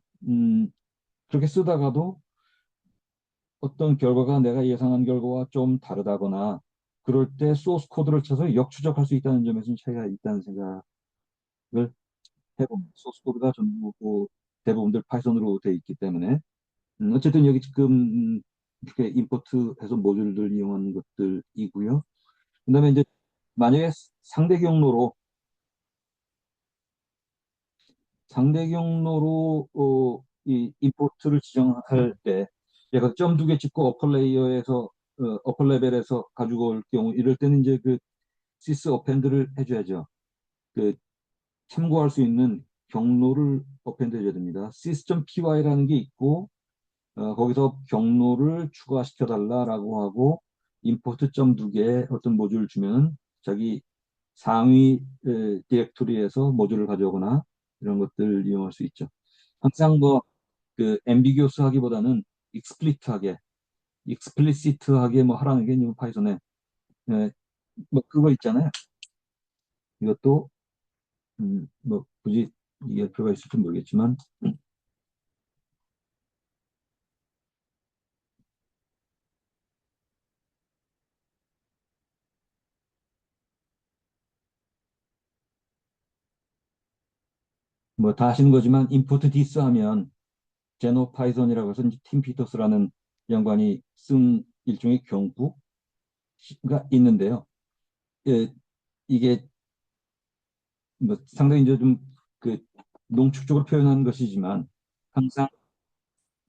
그렇게 쓰다가도 어떤 결과가 내가 예상한 결과와 좀 다르다거나 그럴 때 소스 코드를 쳐서 역추적할 수 있다는 점에서는 차이가 있다는 생각을 해봅니다. 소스 코드가 전부 대부분들 파이썬으로 돼 있기 때문에 어쨌든 여기 지금 이렇게 임포트해서 모듈들 이용하는 것들이고요. 그다음에 이제 만약에 상대 경로로 이 임포트를 지정할 때 얘가 점 두 개 찍고 어퍼 레벨에서 가지고 올 경우 이럴 때는 이제 그 시스 어펜드를 해줘야죠. 그 참고할 수 있는 경로를 어펜드 해줘야 됩니다. sys.py라는 게 있고 거기서 경로를 추가시켜 달라라고 하고 임포트 점 두 개 어떤 모듈을 주면 자기 상위 디렉토리에서 모듈을 가져오거나 이런 것들 이용할 수 있죠. 항상 뭐 그 앰비기어스 하기보다는 익스플리트하게 익스플리시트하게 뭐 하라는 게 이제 파이썬에 뭐 그거 있잖아요. 이것도 뭐 굳이 이해할 필요가 있을지 모르겠지만 뭐 다 아시는 거지만 임포트 디스 하면 제노 파이썬이라고 해서 이제 팀 피터스라는 양반이 쓴 일종의 경구가 있는데요. 예, 이게 뭐 상당히 이제 좀 그 농축적으로 표현한 것이지만 항상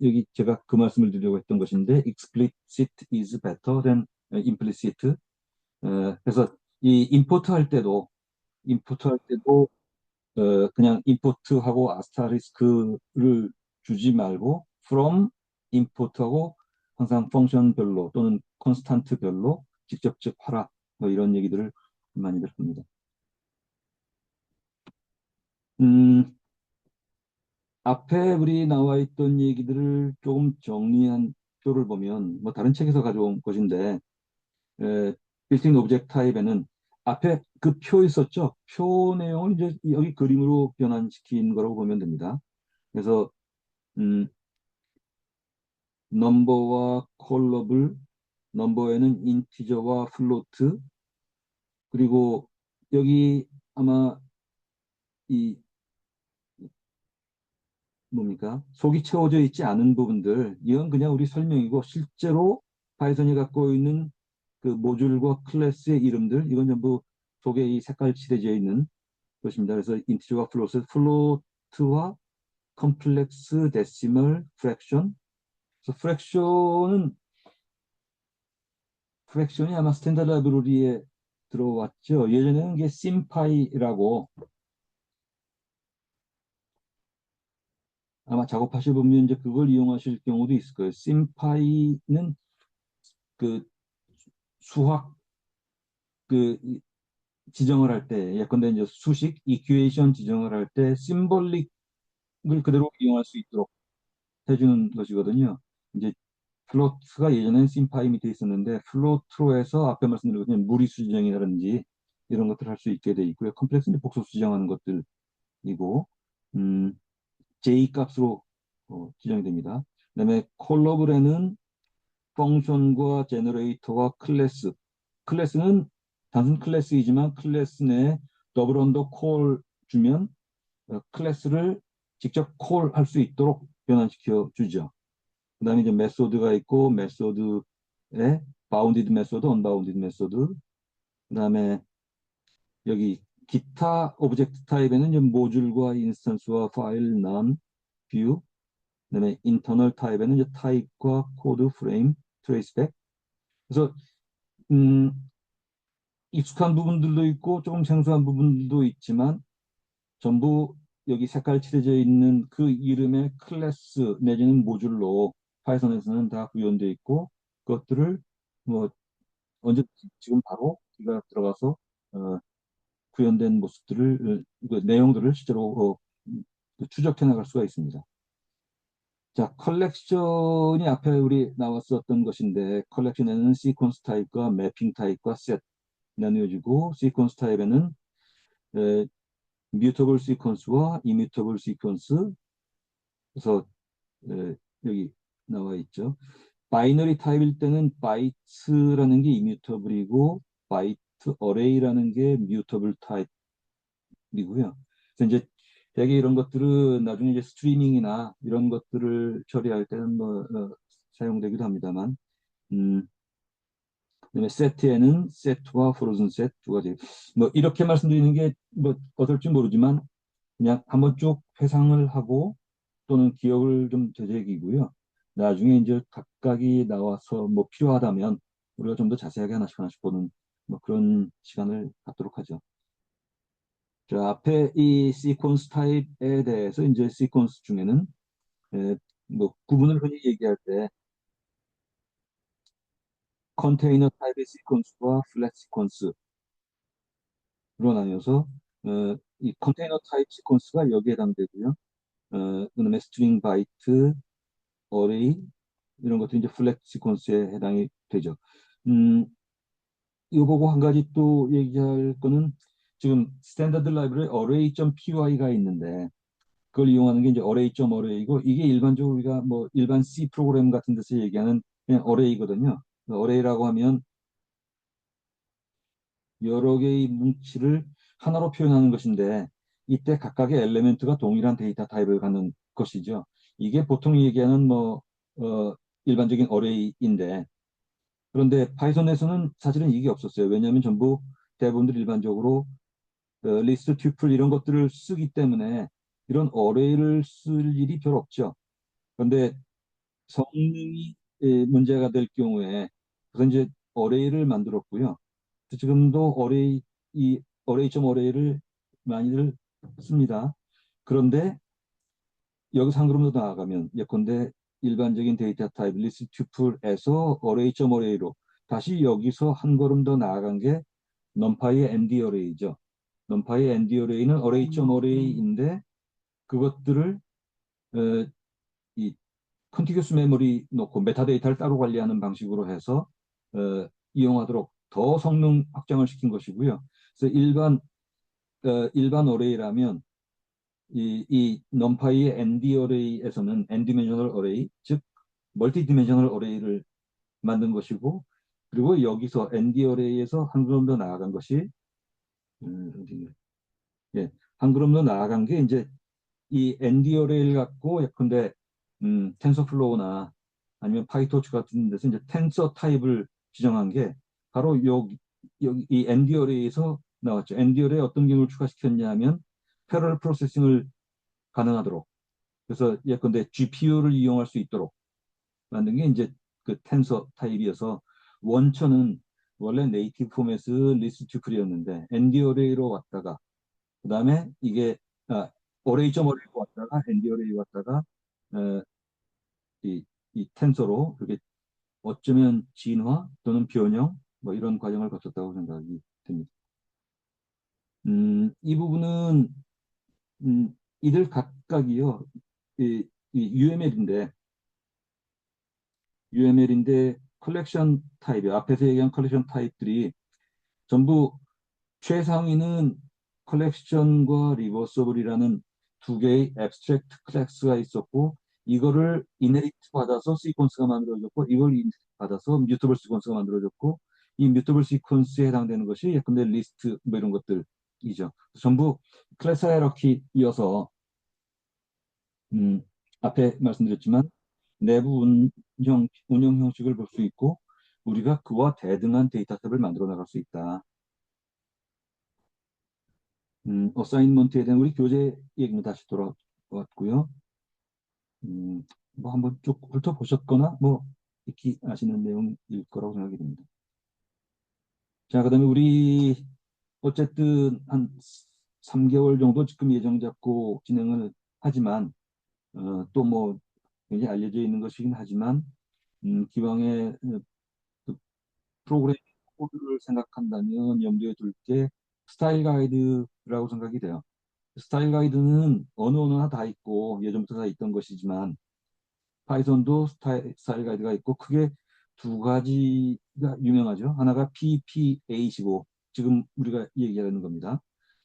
여기 제가 그 말씀을 드리려고 했던 것인데 explicit is better than implicit. 그래서 이 임포트 할 때도 그냥 임포트하고 아스타리스크를 주지 말고 from 임포트하고 항상 펑션별로 또는 콘스탄트별로 직접적 하라 뭐 이런 얘기들을 많이 들습니다. 음, 앞에 우리 나와 있던 얘기들을 조금 정리한 표를 보면 뭐 다른 책에서 가져온 것인데 빌트인 오브젝트 타입에는 앞에 그 표 있었죠? 표 내용을 이제 여기 그림으로 변환시킨 거라고 보면 됩니다. 그래서 음, 넘버와 콜러블, 넘버에는 인티저와 플로트, 그리고 여기 아마 이 뭡니까? 속이 채워져 있지 않은 부분들, 이건 그냥 우리 설명이고 실제로 파이썬이 갖고 있는 그 모듈과 클래스의 이름들, 이건 전부 속에 이 색깔 칠해져 있는 것입니다. 그래서 인티저와 플로트와 컴플렉스, 데시멀, 프랙션. 그래서 프랙션이 아마 스탠다드 라이브러리에 들어왔죠. 예전에는 이게 심파이라고 아마 작업하실 분면 이제 그걸 이용하실 경우도 있을 거예요. 심파이는 그 수학 그 지정을 할 때, 예컨대 이제 수식 이큐에이션 지정을 할 때 심볼릭을 그대로 이용할 수 있도록 해주는 것이거든요. 이제 플로트가 예전엔 심파이 밑에 있었는데 플로트로 해서 앞에 말씀드린 것처럼 무리수 지정이라든지 이런 것들을 할 수 있게 돼 있고요. 컴플렉스는 복소수 지정하는 것들이고 음, J 값으로 지정이 됩니다. 그다음에 콜러블에는 펑션과 제너레이터와 클래스는 단순 클래스이지만 클래스 내에 더블 언더 콜 주면 클래스를 직접 콜할 수 있도록 변환시켜 주죠. 그다음에 이제 메소드가 있고 메소드에 바운디드 메소드, 언바운디드 메소드. 그다음에 여기 기타 오브젝트 타입에는 이제 모듈과 인스턴스와 파일, 넌, 뷰. 그다음에 인터널 타입에는 이제 타입과 코드, 프레임, 트레이스백. 그래서 음, 익숙한 부분들도 있고 조금 생소한 부분들도 있지만 전부 여기 색깔 칠해져 있는 그 이름의 클래스 내지는 모듈로 파이썬에서는 다 구현되어 있고 그것들을 뭐 언제 지금 바로 우리가 들어가서 구현된 모습들을 그 내용들을 실제로 그 추적해 나갈 수가 있습니다. 자, 컬렉션이 앞에 우리 나왔었던 것인데 컬렉션에는 시퀀스 타입과 매핑 타입과 셋 나누어지고 시퀀스 타입에는 에, 뮤터블 시퀀스와 이뮤터블 시퀀스 그래서 여기 나와 있죠. 바이너리 타입일 때는 바이트라는 게 이뮤터블이고 바이트 어레이라는 게 뮤터블 타입이고요. 그래서 이제 대개 이런 것들은 나중에 이제 스트리밍이나 이런 것들을 처리할 때는 뭐 사용되기도 합니다만, 음, 그다음에 세트에는 세트와 프로즌 세트 두 가지. 뭐 이렇게 말씀드리는 게 뭐 어떨지 모르지만 그냥 한번 쭉 회상을 하고 또는 기억을 좀 되새기고요. 나중에 이제 각각이 나와서 뭐 필요하다면 우리가 좀 더 자세하게 하나씩 하나씩 보는 뭐 그런 시간을 갖도록 하죠. 자, 앞에 이 시퀀스 타입에 대해서 이제 시퀀스 중에는 뭐 구분을 흔히 얘기할 때 컨테이너 타입의 시퀀스와 플랫 시퀀스로 나뉘어서 이 컨테이너 타입 시퀀스가 여기에 해당되고요. 그다음에 스트링 바이트, 어레이 이런 것도 이제 플랫 시퀀스에 해당이 되죠. 음, 이거 보고 한 가지 또 얘기할 거는 지금 스탠다드 라이브러리 array.py가 있는데 그걸 이용하는 게 이제 array.array이고 이게 일반적으로 우리가 뭐 일반 C 프로그램 같은 데서 얘기하는 그냥 array거든요. array라고 하면 여러 개의 뭉치를 하나로 표현하는 것인데 이때 각각의 엘리멘트가 동일한 데이터 타입을 갖는 것이죠. 이게 보통 얘기하는 뭐 일반적인 array인데 그런데 파이썬에서는 사실은 이게 없었어요. 왜냐하면 전부 대부분들 일반적으로 리스트 튜플 이런 것들을 쓰기 때문에 이런 어레이를 쓸 일이 별로 없죠. 그런데 성능이 문제가 될 경우에 그래서 이제 어레이를 만들었고요. 지금도 어레이 이 어레이.점 어레이를 많이들 씁니다. 그런데 여기서 한 걸음 더 나아가면 예컨대 일반적인 데이터 타입 리스트 튜플에서 어레이.점 어레이로 다시 여기서 한 걸음 더 나아간 게 넘파이의 ND 어레이죠. 넘파이의 ND 어레이는 어레이.점 어레이인데 그것들을 어, 이 컨티규스 메모리 놓고 메타데이터를 따로 관리하는 방식으로 해서 이용하도록 더 성능 확장을 시킨 것이고요. 그래서 일반 어레이라면 이 넘파이의 ND 어레이에서는 N 디멘셔널 어레이, 즉 멀티 디멘셔널 어레이를 만든 것이고 그리고 여기서 ND 어레이에서 한 걸음 더 나아간 것이 어디 예, 한 걸음 더 나아간 게 이제 이 ND 어레이를 갖고 예컨대 텐서플로우나 아니면 파이토치 같은 데서 이제 텐서 타입을 지정한 게 바로 여기 이 ND 어레이에서 나왔죠. ND 어레이에 어떤 기능을 추가시켰냐면 패러럴 프로세싱을 가능하도록 그래서 예컨대 GPU를 이용할 수 있도록 만든 게 이제 그 텐서 타입이어서 원천은 원래 네이티브 포맷은 리스트 튜플이었는데 ND 어레이로 왔다가 그 다음에 이게 어레이.어레이로 왔다가 ND 어레이 왔다가 어, 이, 이 텐서로 그게 어쩌면 진화 또는 변형 뭐 이런 과정을 거쳤다고 생각이 듭니다. 이 부분은 이들 각각이요 UML인데 컬렉션 타입이 앞에서 얘기한 컬렉션 타입들이 전부 최상위는 컬렉션과 리버서블이라는 두 개의 앱스트랙트 클래스가 있었고 이거를 이네리트 받아서 시퀀스가 만들어졌고 이걸 이네리트 받아서 뮤터블 시퀀스가 만들어졌고 이 뮤터블 시퀀스에 해당되는 것이 예컨대 리스트 뭐 이런 것들이죠. 전부 클래스 하이라키이어서 음, 앞에 말씀드렸지만 내부 운영 형식을 볼 수 있고 우리가 그와 대등한 데이터셋을 만들어 나갈 수 있다. 어사인먼트에 대한 우리 교재 얘기는 다시 돌아왔고요. 뭐 한번 쭉 훑어보셨거나 뭐 익히 아시는 내용일 거라고 생각이 됩니다. 자, 그다음에 우리 어쨌든 한 3개월 정도 지금 예정 잡고 진행을 하지만 또 뭐 굉장히 알려져 있는 것이긴 하지만 기왕에 그 프로그래밍 코드를 생각한다면 염두에 둘 게 스타일 가이드라고 생각이 돼요. 스타일 가이드는 어느 언어나 다 있고 예전부터 다 있던 것이지만 파이썬도 스타일 가이드가 있고 크게 두 가지가 유명하죠. 하나가 PPA이고 지금 우리가 얘기하는 겁니다.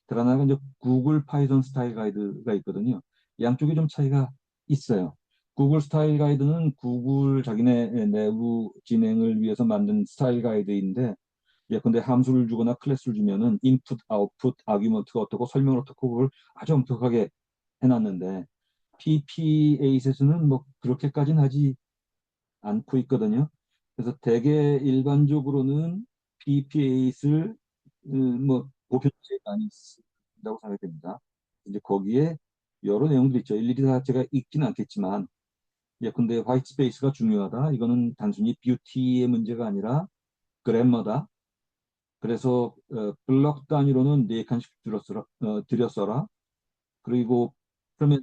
다른 하나가 이제 구글 파이썬 스타일 가이드가 있거든요. 양쪽이 좀 차이가 있어요. 구글 스타일 가이드는 구글 자기네 내부 진행을 위해서 만든 스타일 가이드인데 예컨대 함수를 주거나 클래스를 주면은 인풋, 아웃풋, 아규먼트가 어떻고 설명을 어떻고 그걸 아주 엄격하게 해놨는데 PP8에서는 뭐 그렇게까지는 하지 않고 있거든요. 그래서 대개 일반적으로는 PP8을 뭐 보편적으로 많이 쓴다고 생각이 됩니다. 이제 거기에 여러 내용들이 있죠. 일일이 다 제가 읽지는 않겠지만 예컨대 화이트 스페이스가 중요하다. 이거는 단순히 뷰티의 문제가 아니라 그래머다. 그래서 블럭 단위로는 네 칸씩 들여 써라. 그리고 그러면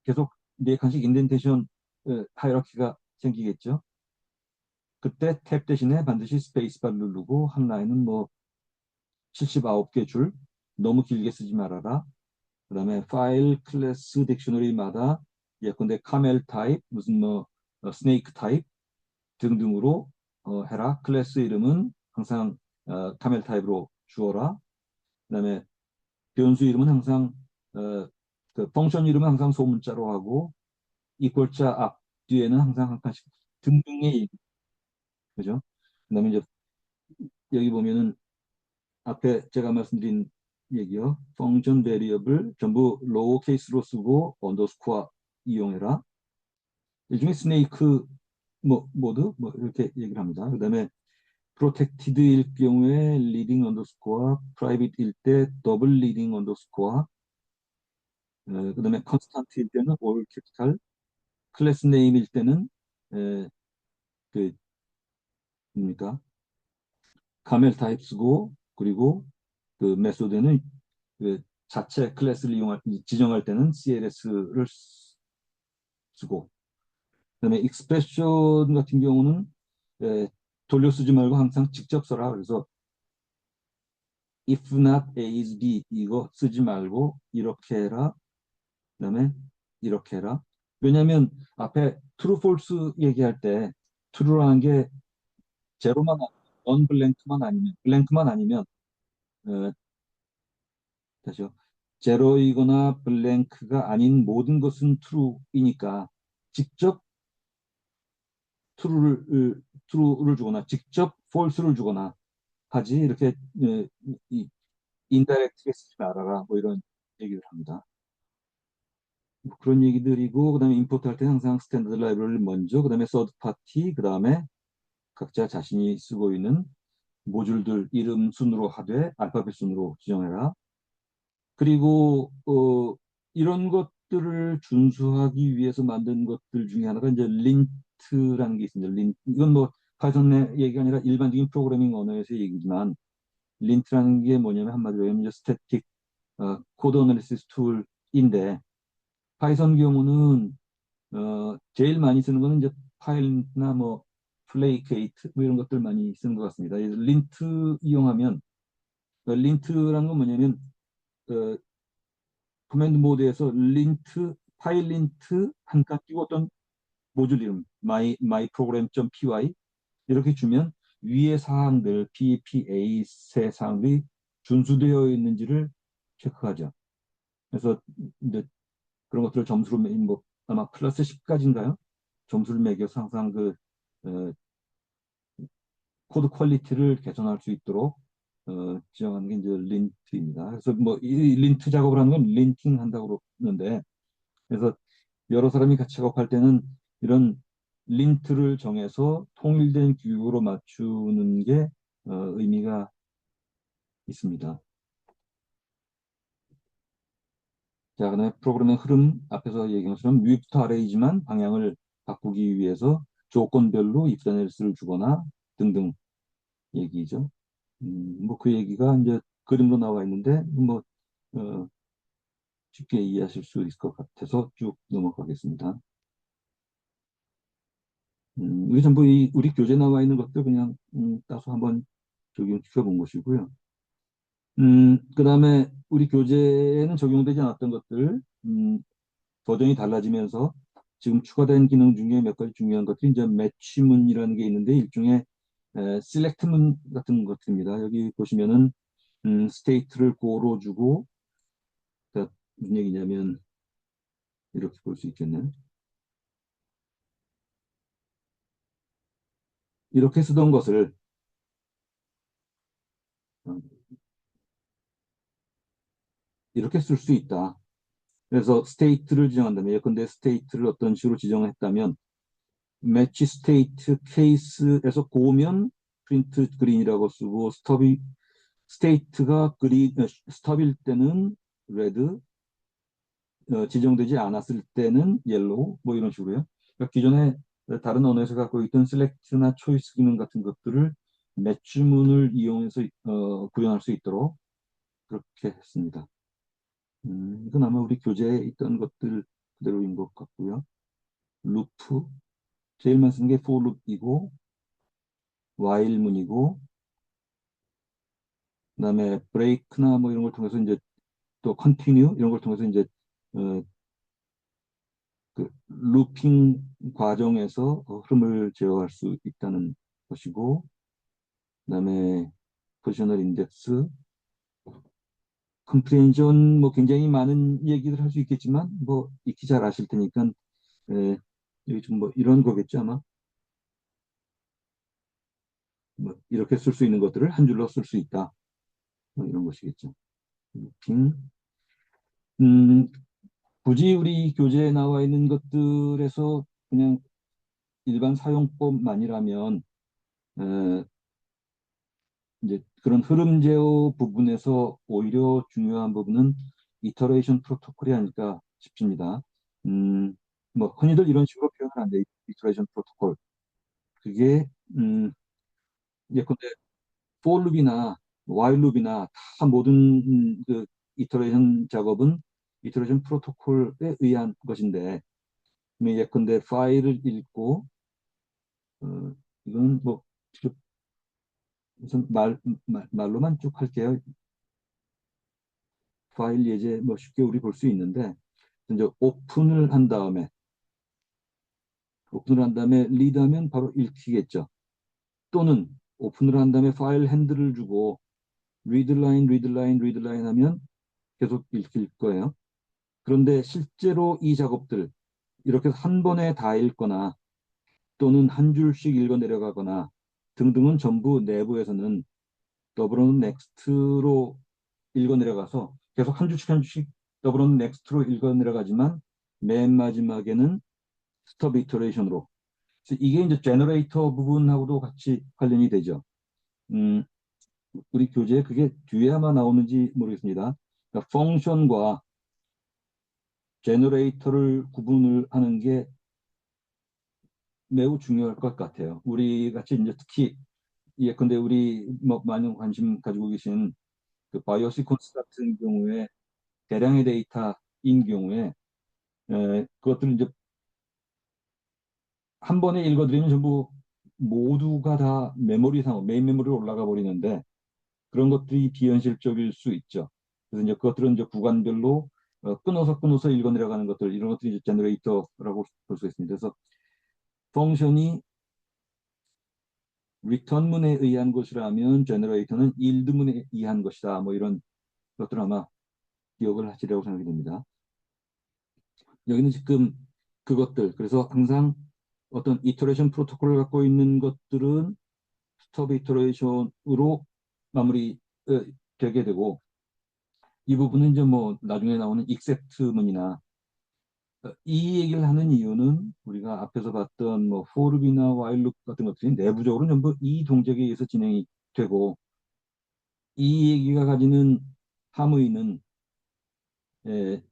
계속 네 칸씩 인덴테이션 하이라키가 생기겠죠. 그때 탭 대신에 반드시 스페이스바를 누르고 한 라인은 뭐 79개 줄 너무 길게 쓰지 말아라. 그다음에 파일 클래스 딕셔너리마다 예컨대 카멜 타입 무슨 뭐 스네이크 타입 등등으로 해라. 클래스 이름은 항상 카멜 타입으로 주어라. 그다음에 변수 이름은 항상 어, 그 펑션 이름은 항상 소문자로 하고 이꼴자 앞 뒤에는 항상 한 칸씩 등등의 얘기, 그죠? 그다음에 이제 여기 보면은 앞에 제가 말씀드린 얘기요. 펑션 베리어블 전부 로우 케이스로 쓰고 언더스코어 이용해라. 일종의 스네이크 뭐 모드 뭐 이렇게 얘기를 합니다. 그다음에 프로텍티드일 경우에 리딩 언더스코어, 프라이빗일 때 더블 리딩 언더스코어, 그다음에 컨스탄트일 때는 올 캐피탈, 클래스 네임일 때는 에, 그 뭡니까 카멜 타입 쓰고 그리고 그 메소드는 그 자체 클래스를 지정할 때는 CLS를 쓰고 그다음에 익스프레션 같은 경우는 에, 돌려 쓰지 말고 항상 직접 써라. 그래서 if not A is B 이거 쓰지 말고 이렇게 해라. 그다음에 이렇게 해라. 왜냐하면 앞에 true, false 얘기할 때 true라는 게 제로만 non 블랭크만 아니면 블랭크만 아니면 어, 다시요. 제로이거나 블랭크가 아닌 모든 것은 true이니까 직접 true를 주거나 직접 false를 주거나 하지 이렇게 이 인다이렉트게 쓰지 말아라 뭐 이런 얘기를 합니다. 뭐 그런 얘기들이고 그다음에 임포트 할 때 항상 스탠다드 라이브러리를 먼저 그다음에 서드 파티 그다음에 각자 자신이 쓰고 있는 모듈들 이름 순으로 하되 알파벳 순으로 지정해라. 그리고 이런 것들을 준수하기 위해서 만든 것들 중에 하나가 이제 린트라는 게 있습니다. 이건 뭐 파이썬의 얘기가 아니라 일반적인 프로그래밍 언어에서의 얘기지만 린트라는 게 뭐냐면 한마디로 이제 스태틱 코드 어널리시스 툴인데 파이썬 경우는 제일 많이 쓰는 거는 이제 파일이나 뭐 플레이케이트 뭐 이런 것들 많이 쓰는 것 같습니다. 린트 이용하면 린트라는 건 뭐냐면 어, 커맨드 모드에서 파일 린트 한 칸 띄고 어떤 모듈 이름 my program.py 이렇게 주면 위의 사항들 PPA 세 사항들이 준수되어 있는지를 체크하죠. 그래서 이제 그런 것들을 점수로 뭐 아마 플러스 10까지인가요? 점수를 매겨서 항상 그 어, 코드 퀄리티를 개선할 수 있도록 지정하는 게 이제 린트입니다. 그래서 뭐 이 린트 작업을 하는 건 린팅 한다고 그러는데 그래서 여러 사람이 같이 작업할 때는 이런 린트를 정해서 통일된 규격으로 맞추는 게 의미가 있습니다. 자, 그다음에 프로그램의 흐름 앞에서 얘기한 것처럼 위부터 아래이지만 방향을 바꾸기 위해서 조건별로 if then else를 주거나 등등 얘기죠. 뭐 그 얘기가 이제 그림으로 나와 있는데 뭐 어, 쉽게 이해하실 수 있을 것 같아서 쭉 넘어가겠습니다. 우리 전부 우리 교재 나와 있는 것도 그냥 따서 한번 적용시켜 본 것이고요. 그다음에 우리 교재에는 적용되지 않았던 것들 버전이 달라지면서 지금 추가된 기능 중에 몇 가지 중요한 것들이 이제 매치문이라는 게 있는데 일종의 셀렉트문 같은 것입니다. 여기 보시면은 스테이트를 고로 주고 그러니까 무슨 얘기냐면 이렇게 볼 수 있겠네요. 이렇게 쓰던 것을 어, 이렇게 쓸 수 있다. 그래서 스테이트를 지정한다면, 예컨대 스테이트를 어떤 식으로 지정했다면 매치 스테이트 케이스에서 고면 프린트 그린이라고 쓰고, 스톱이 스테이트가 그린 스톱일 때는 레드, 지정되지 않았을 때는 옐로우, 뭐 이런 식으로요. 그러니까 기존에 다른 언어에서 갖고 있던 셀렉트나 초이스 기능 같은 것들을 매치문을 이용해서 구현할 수 있도록 그렇게 했습니다. 이건 아마 우리 교재에 있던 것들 그대로인 것 같고요. 루프, 제일 많이 쓰는 게 for loop이고, while문이고, 그다음에 break나 뭐 이런 걸 통해서 이제 또 continue 이런 걸 통해서 이제 어, 그 루핑 과정에서 흐름을 제어할 수 있다는 것이고, 그다음에 포지셔널 인덱스, 컴프레hension 뭐 굉장히 많은 얘기를 할 수 있겠지만 뭐 익히 잘 아실 테니까 여기 좀 뭐 이런 거겠죠 아마. 뭐 이렇게 쓸 수 있는 것들을 한 줄로 쓸 수 있다. 뭐 이런 것이겠죠. 루핑. 음, 굳이 우리 교재에 나와 있는 것들에서 그냥 일반 사용법만이라면 이제 그런 흐름 제어 부분에서 오히려 중요한 부분은 이터레이션 프로토콜이 아닐까 싶습니다. 음, 뭐 흔히들 이런 식으로 표현하는데 이터레이션 프로토콜 그게 예컨대 for 룹이나 while 룹이나 다 모든 그 이터레이션 작업은 이터레이션 프로토콜에 의한 것인데 예컨대 파일을 읽고 이건 뭐 우선 말로만 쭉 할게요. 파일 예제 뭐 쉽게 우리 볼 수 있는데 이제 오픈을 한 다음에 리드하면 바로 읽히겠죠. 또는 오픈을 한 다음에 파일 핸들을 주고 리드라인 하면 계속 읽힐 거예요. 그런데 실제로 이 작업들 이렇게 한 번에 다 읽거나 또는 한 줄씩 읽어 내려가거나 등등은 전부 내부에서는 더블은 넥스트로 읽어 내려가서 계속 한 줄씩 한 줄씩 더블은 넥스트로 읽어 내려가지만 맨 마지막에는 스톱 이터레이션으로. 이게 이제 제너레이터 부분하고도 같이 관련이 되죠. 음, 우리 교재에 그게 뒤에 아마 나오는지 모르겠습니다. 그러니까 펑션과 제너레이터를 구분을 하는 게 매우 중요할 것 같아요. 우리 같이 이제 특히 예컨대 우리 뭐 많은 관심 가지고 계신 그 바이오 시퀀스 같은 경우에 대량의 데이터인 경우에 그것들을 이제 한 번에 읽어드리면 전부 모두가 다 메모리상 메인 메모리로 올라가 버리는데 그런 것들이 비현실적일 수 있죠. 그래서 이제 그것들은 이제 구간별로 끊어서 읽어 내려가는 것들 이런 것들이 이제 제너레이터라고 볼 수 있습니다. 그래서 펑션이 리턴문에 의한 것이라면 제너레이터는 일드문에 의한 것이다. 뭐 이런 것들 아마 기억을 하시리라고 생각이 됩니다. 여기는 지금 그것들 그래서 항상 어떤 이터레이션 프로토콜을 갖고 있는 것들은 스톱 이터레이션으로 마무리 되게 되고 이 부분은 이제 뭐 나중에 나오는 익셉트문이나 이 얘기를 하는 이유는 우리가 앞에서 봤던 뭐 for이나 while 같은 것들이 내부적으로 전부 이 동작에 의해서 진행이 되고 이 얘기가 가지는 함의는 에,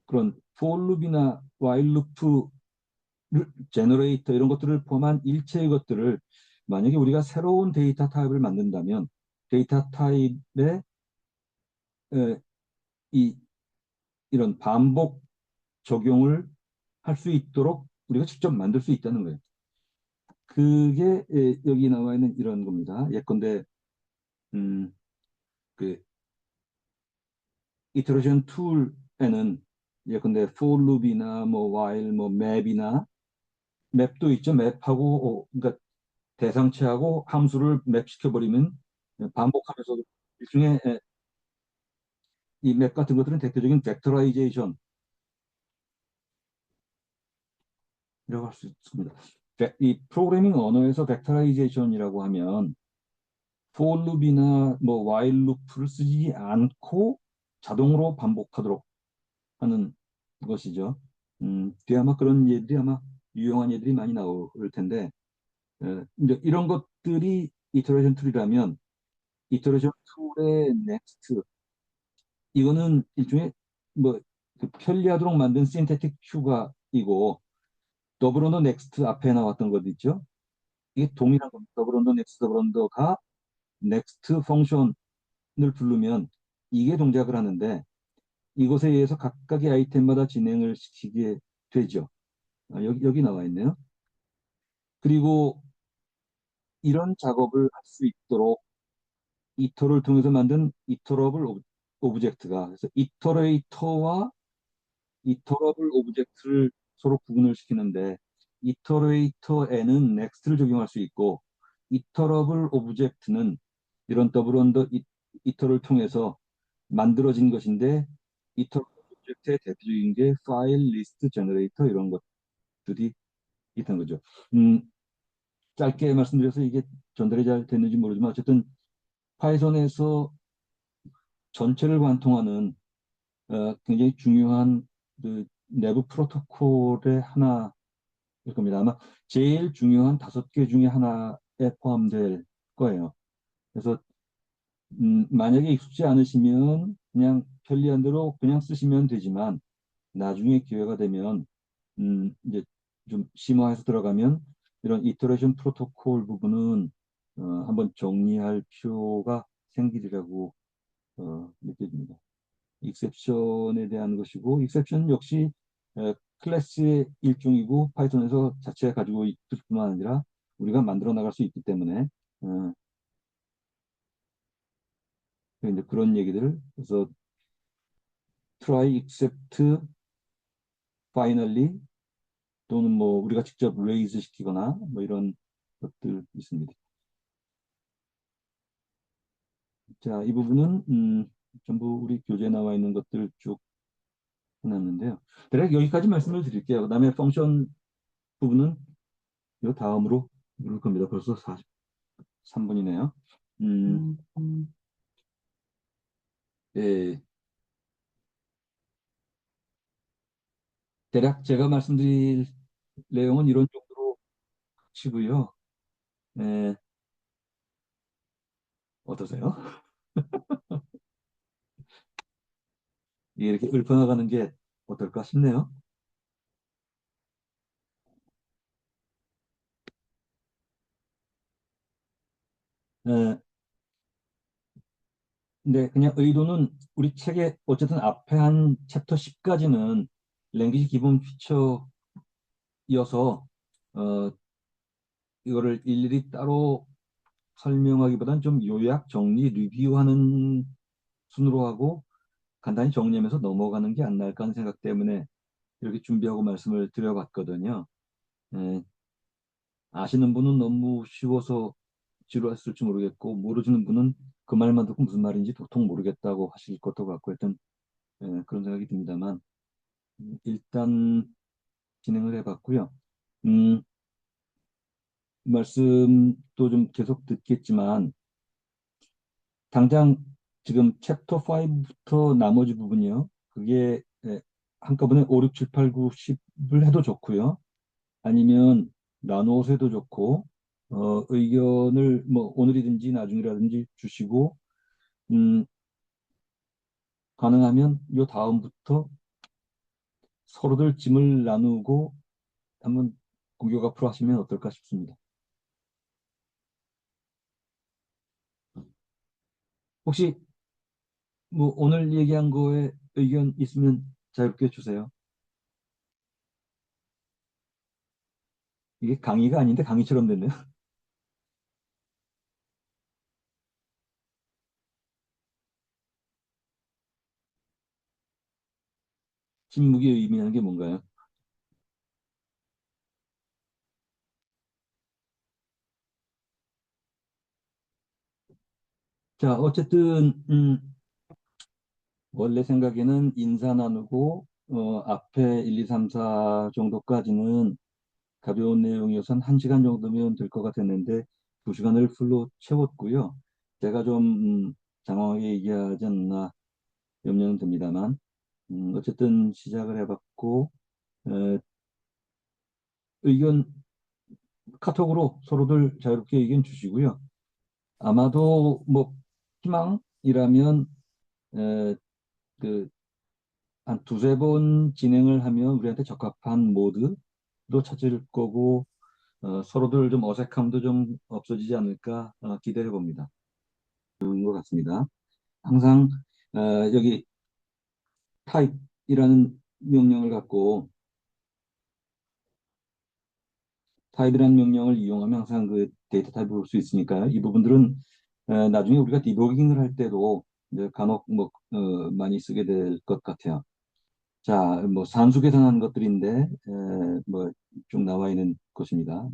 그런 for loop이나 while loop 제너레이터 이런 것들을 포함한 일체의 것들을 만약에 우리가 새로운 데이터 타입을 만든다면 데이터 타입의 에, 이 이런 반복 적용을 할 수 있도록 우리가 직접 만들 수 있다는 거예요. 그게 여기 나와 있는 이런 겁니다. 예컨대 음, 그 이터레이션 툴에는 예컨대 for loop이나 뭐 while 뭐 map이나 맵도 있죠. 맵하고 그러니까 대상체하고 함수를 맵시켜 버리면 반복하면서 일종의 이 맵 같은 것들은 대표적인 벡터라이제이션 이라고 할 수 있습니다. 이 프로그래밍 언어에서 벡터라이제이션이라고 하면 for loop이나 뭐 while loop를 쓰지 않고 자동으로 반복하도록 하는 것이죠. 뒤에 아마 그런 예들이 아마 유용한 예들이 많이 나올 텐데, 이제 이런 것들이 이터레이션 툴이라면 이터레이션 툴의 넥스트, 이거는 일종의 뭐그 편리하도록 만든 신테틱 휴가이고, 더블 언더 넥스트 앞에 나왔던 것 있죠. 이게 동일한 겁니다. 더블 언더 넥스트 더블 언더가 넥스트 펑션을 부르면 이게 동작을 하는데, 이것에 의해서 각각의 아이템마다 진행을 시키게 되죠. 여기 나와 있네요. 그리고 이런 작업을 할 수 있도록 이터를 통해서 만든 이터러블 오브젝트가, 그래서 이터레이터와 이터러블 오브젝트를 서로 구분을 시키는데, 이터레이터에는 넥스트를 적용할 수 있고, 이터러블 오브젝트는 이런 더블 언더 이터를 통해서 만들어진 것인데, 이터러블 오브젝트의 대표적인 게 파일 리스트 제너레이터, 이런 것들이 있다는 거죠. 음, 짧게 말씀드려서 이게 전달이 잘 됐는지 모르지만, 어쨌든 파이썬에서 전체를 관통하는 굉장히 중요한 그 내부 프로토콜의 하나일 겁니다. 아마 제일 중요한 5개 중에 하나에 포함될 거예요. 그래서 만약에 익숙지 않으시면 그냥 편리한 대로 그냥 쓰시면 되지만, 나중에 기회가 되면 이제 좀 심화해서 들어가면 이런 이터레이션 프로토콜 부분은 한번 정리할 필요가 생기리라고 느껴집니다. 익셉션에 대한 것이고, 익셉션 역시 클래스의 일종이고, 파이썬에서 자체가 가지고 있을 뿐만 아니라 우리가 만들어 나갈 수 있기 때문에 어, 이제 그런 얘기들, 그래서 try, except, finally, 또는 뭐 우리가 직접 레이즈 시키거나 뭐 이런 것들 있습니다. 자, 이 부분은 전부 우리 교재에 나와 있는 것들 쭉 해놨는데요. 대략 여기까지 말씀을 드릴게요. 그다음에 펑션 부분은 이 다음으로 누를 겁니다. 벌써 43분이네요. 음, 예, 대략 제가 말씀드릴 내용은 이런 정도로 치고요. 예, 어떠세요? 이렇게 읊어나가는 게 어떨까 싶네요. 예, 근데 그냥 의도는 우리 책에 어쨌든 앞에 한 챕터 10까지는 랭귀지 기본 피처여서 어, 이거를 일일이 따로 설명하기보단 좀 요약, 정리, 리뷰하는 순으로 하고 간단히 정리하면서 넘어가는 게 안 나을까 하는 생각 때문에 이렇게 준비하고 말씀을 드려봤거든요. 예, 아시는 분은 너무 쉬워서 지루했을지 모르겠고, 모르시는 분은 그 말만 듣고 무슨 말인지 도통 모르겠다고 하실 것도 같고, 하여튼 그런 생각이 듭니다만, 일단 진행을 해봤고요. 음, 말씀도 좀 계속 듣겠지만, 당장 지금 챕터 5부터 나머지 부분이요. 그게 한꺼번에 5, 6, 7, 8, 9, 10을 해도 좋고요. 아니면 나누어서 해도 좋고, 의견을 뭐 오늘이든지 나중이라든지 주시고, 음, 가능하면 요 다음부터 서로들 짐을 나누고 한번 공격 앞으로 하시면 어떨까 싶습니다. 혹시 뭐 오늘 얘기한 거에 의견 있으면 자유롭게 주세요. 이게 강의가 아닌데 강의처럼 됐네요. 침묵의 의미하는 게 뭔가요? 자, 어쨌든 원래 생각에는 인사 나누고 앞에 1, 2, 3, 4 정도까지는 가벼운 내용이어서 1시간 정도면 될 것 같았는데 2시간을 풀로 채웠고요. 제가 좀 장황하게 얘기하지 않나 염려는 듭니다만, 어쨌든 시작을 해봤고, 에, 의견 카톡으로 서로들 자유롭게 의견 주시고요. 아마도 뭐 희망이라면 에, 그 한 두세 번 진행을 하면 우리한테 적합한 모드도 찾을 거고 서로들 좀 어색함도 좀 없어지지 않을까 기대해 봅니다. 그런 것 같습니다. 항상 여기 타입이라는 명령을 갖고 타입이라는 명령을 이용하면 항상 그 데이터 타입을 볼 수 있으니까요. 이 부분들은 나중에 우리가 디버깅을 할 때도 이제 간혹 뭐 많이 쓰게 될 것 같아요. 자, 뭐 산수 계산하는 것들인데 뭐 쭉 나와 있는 것입니다.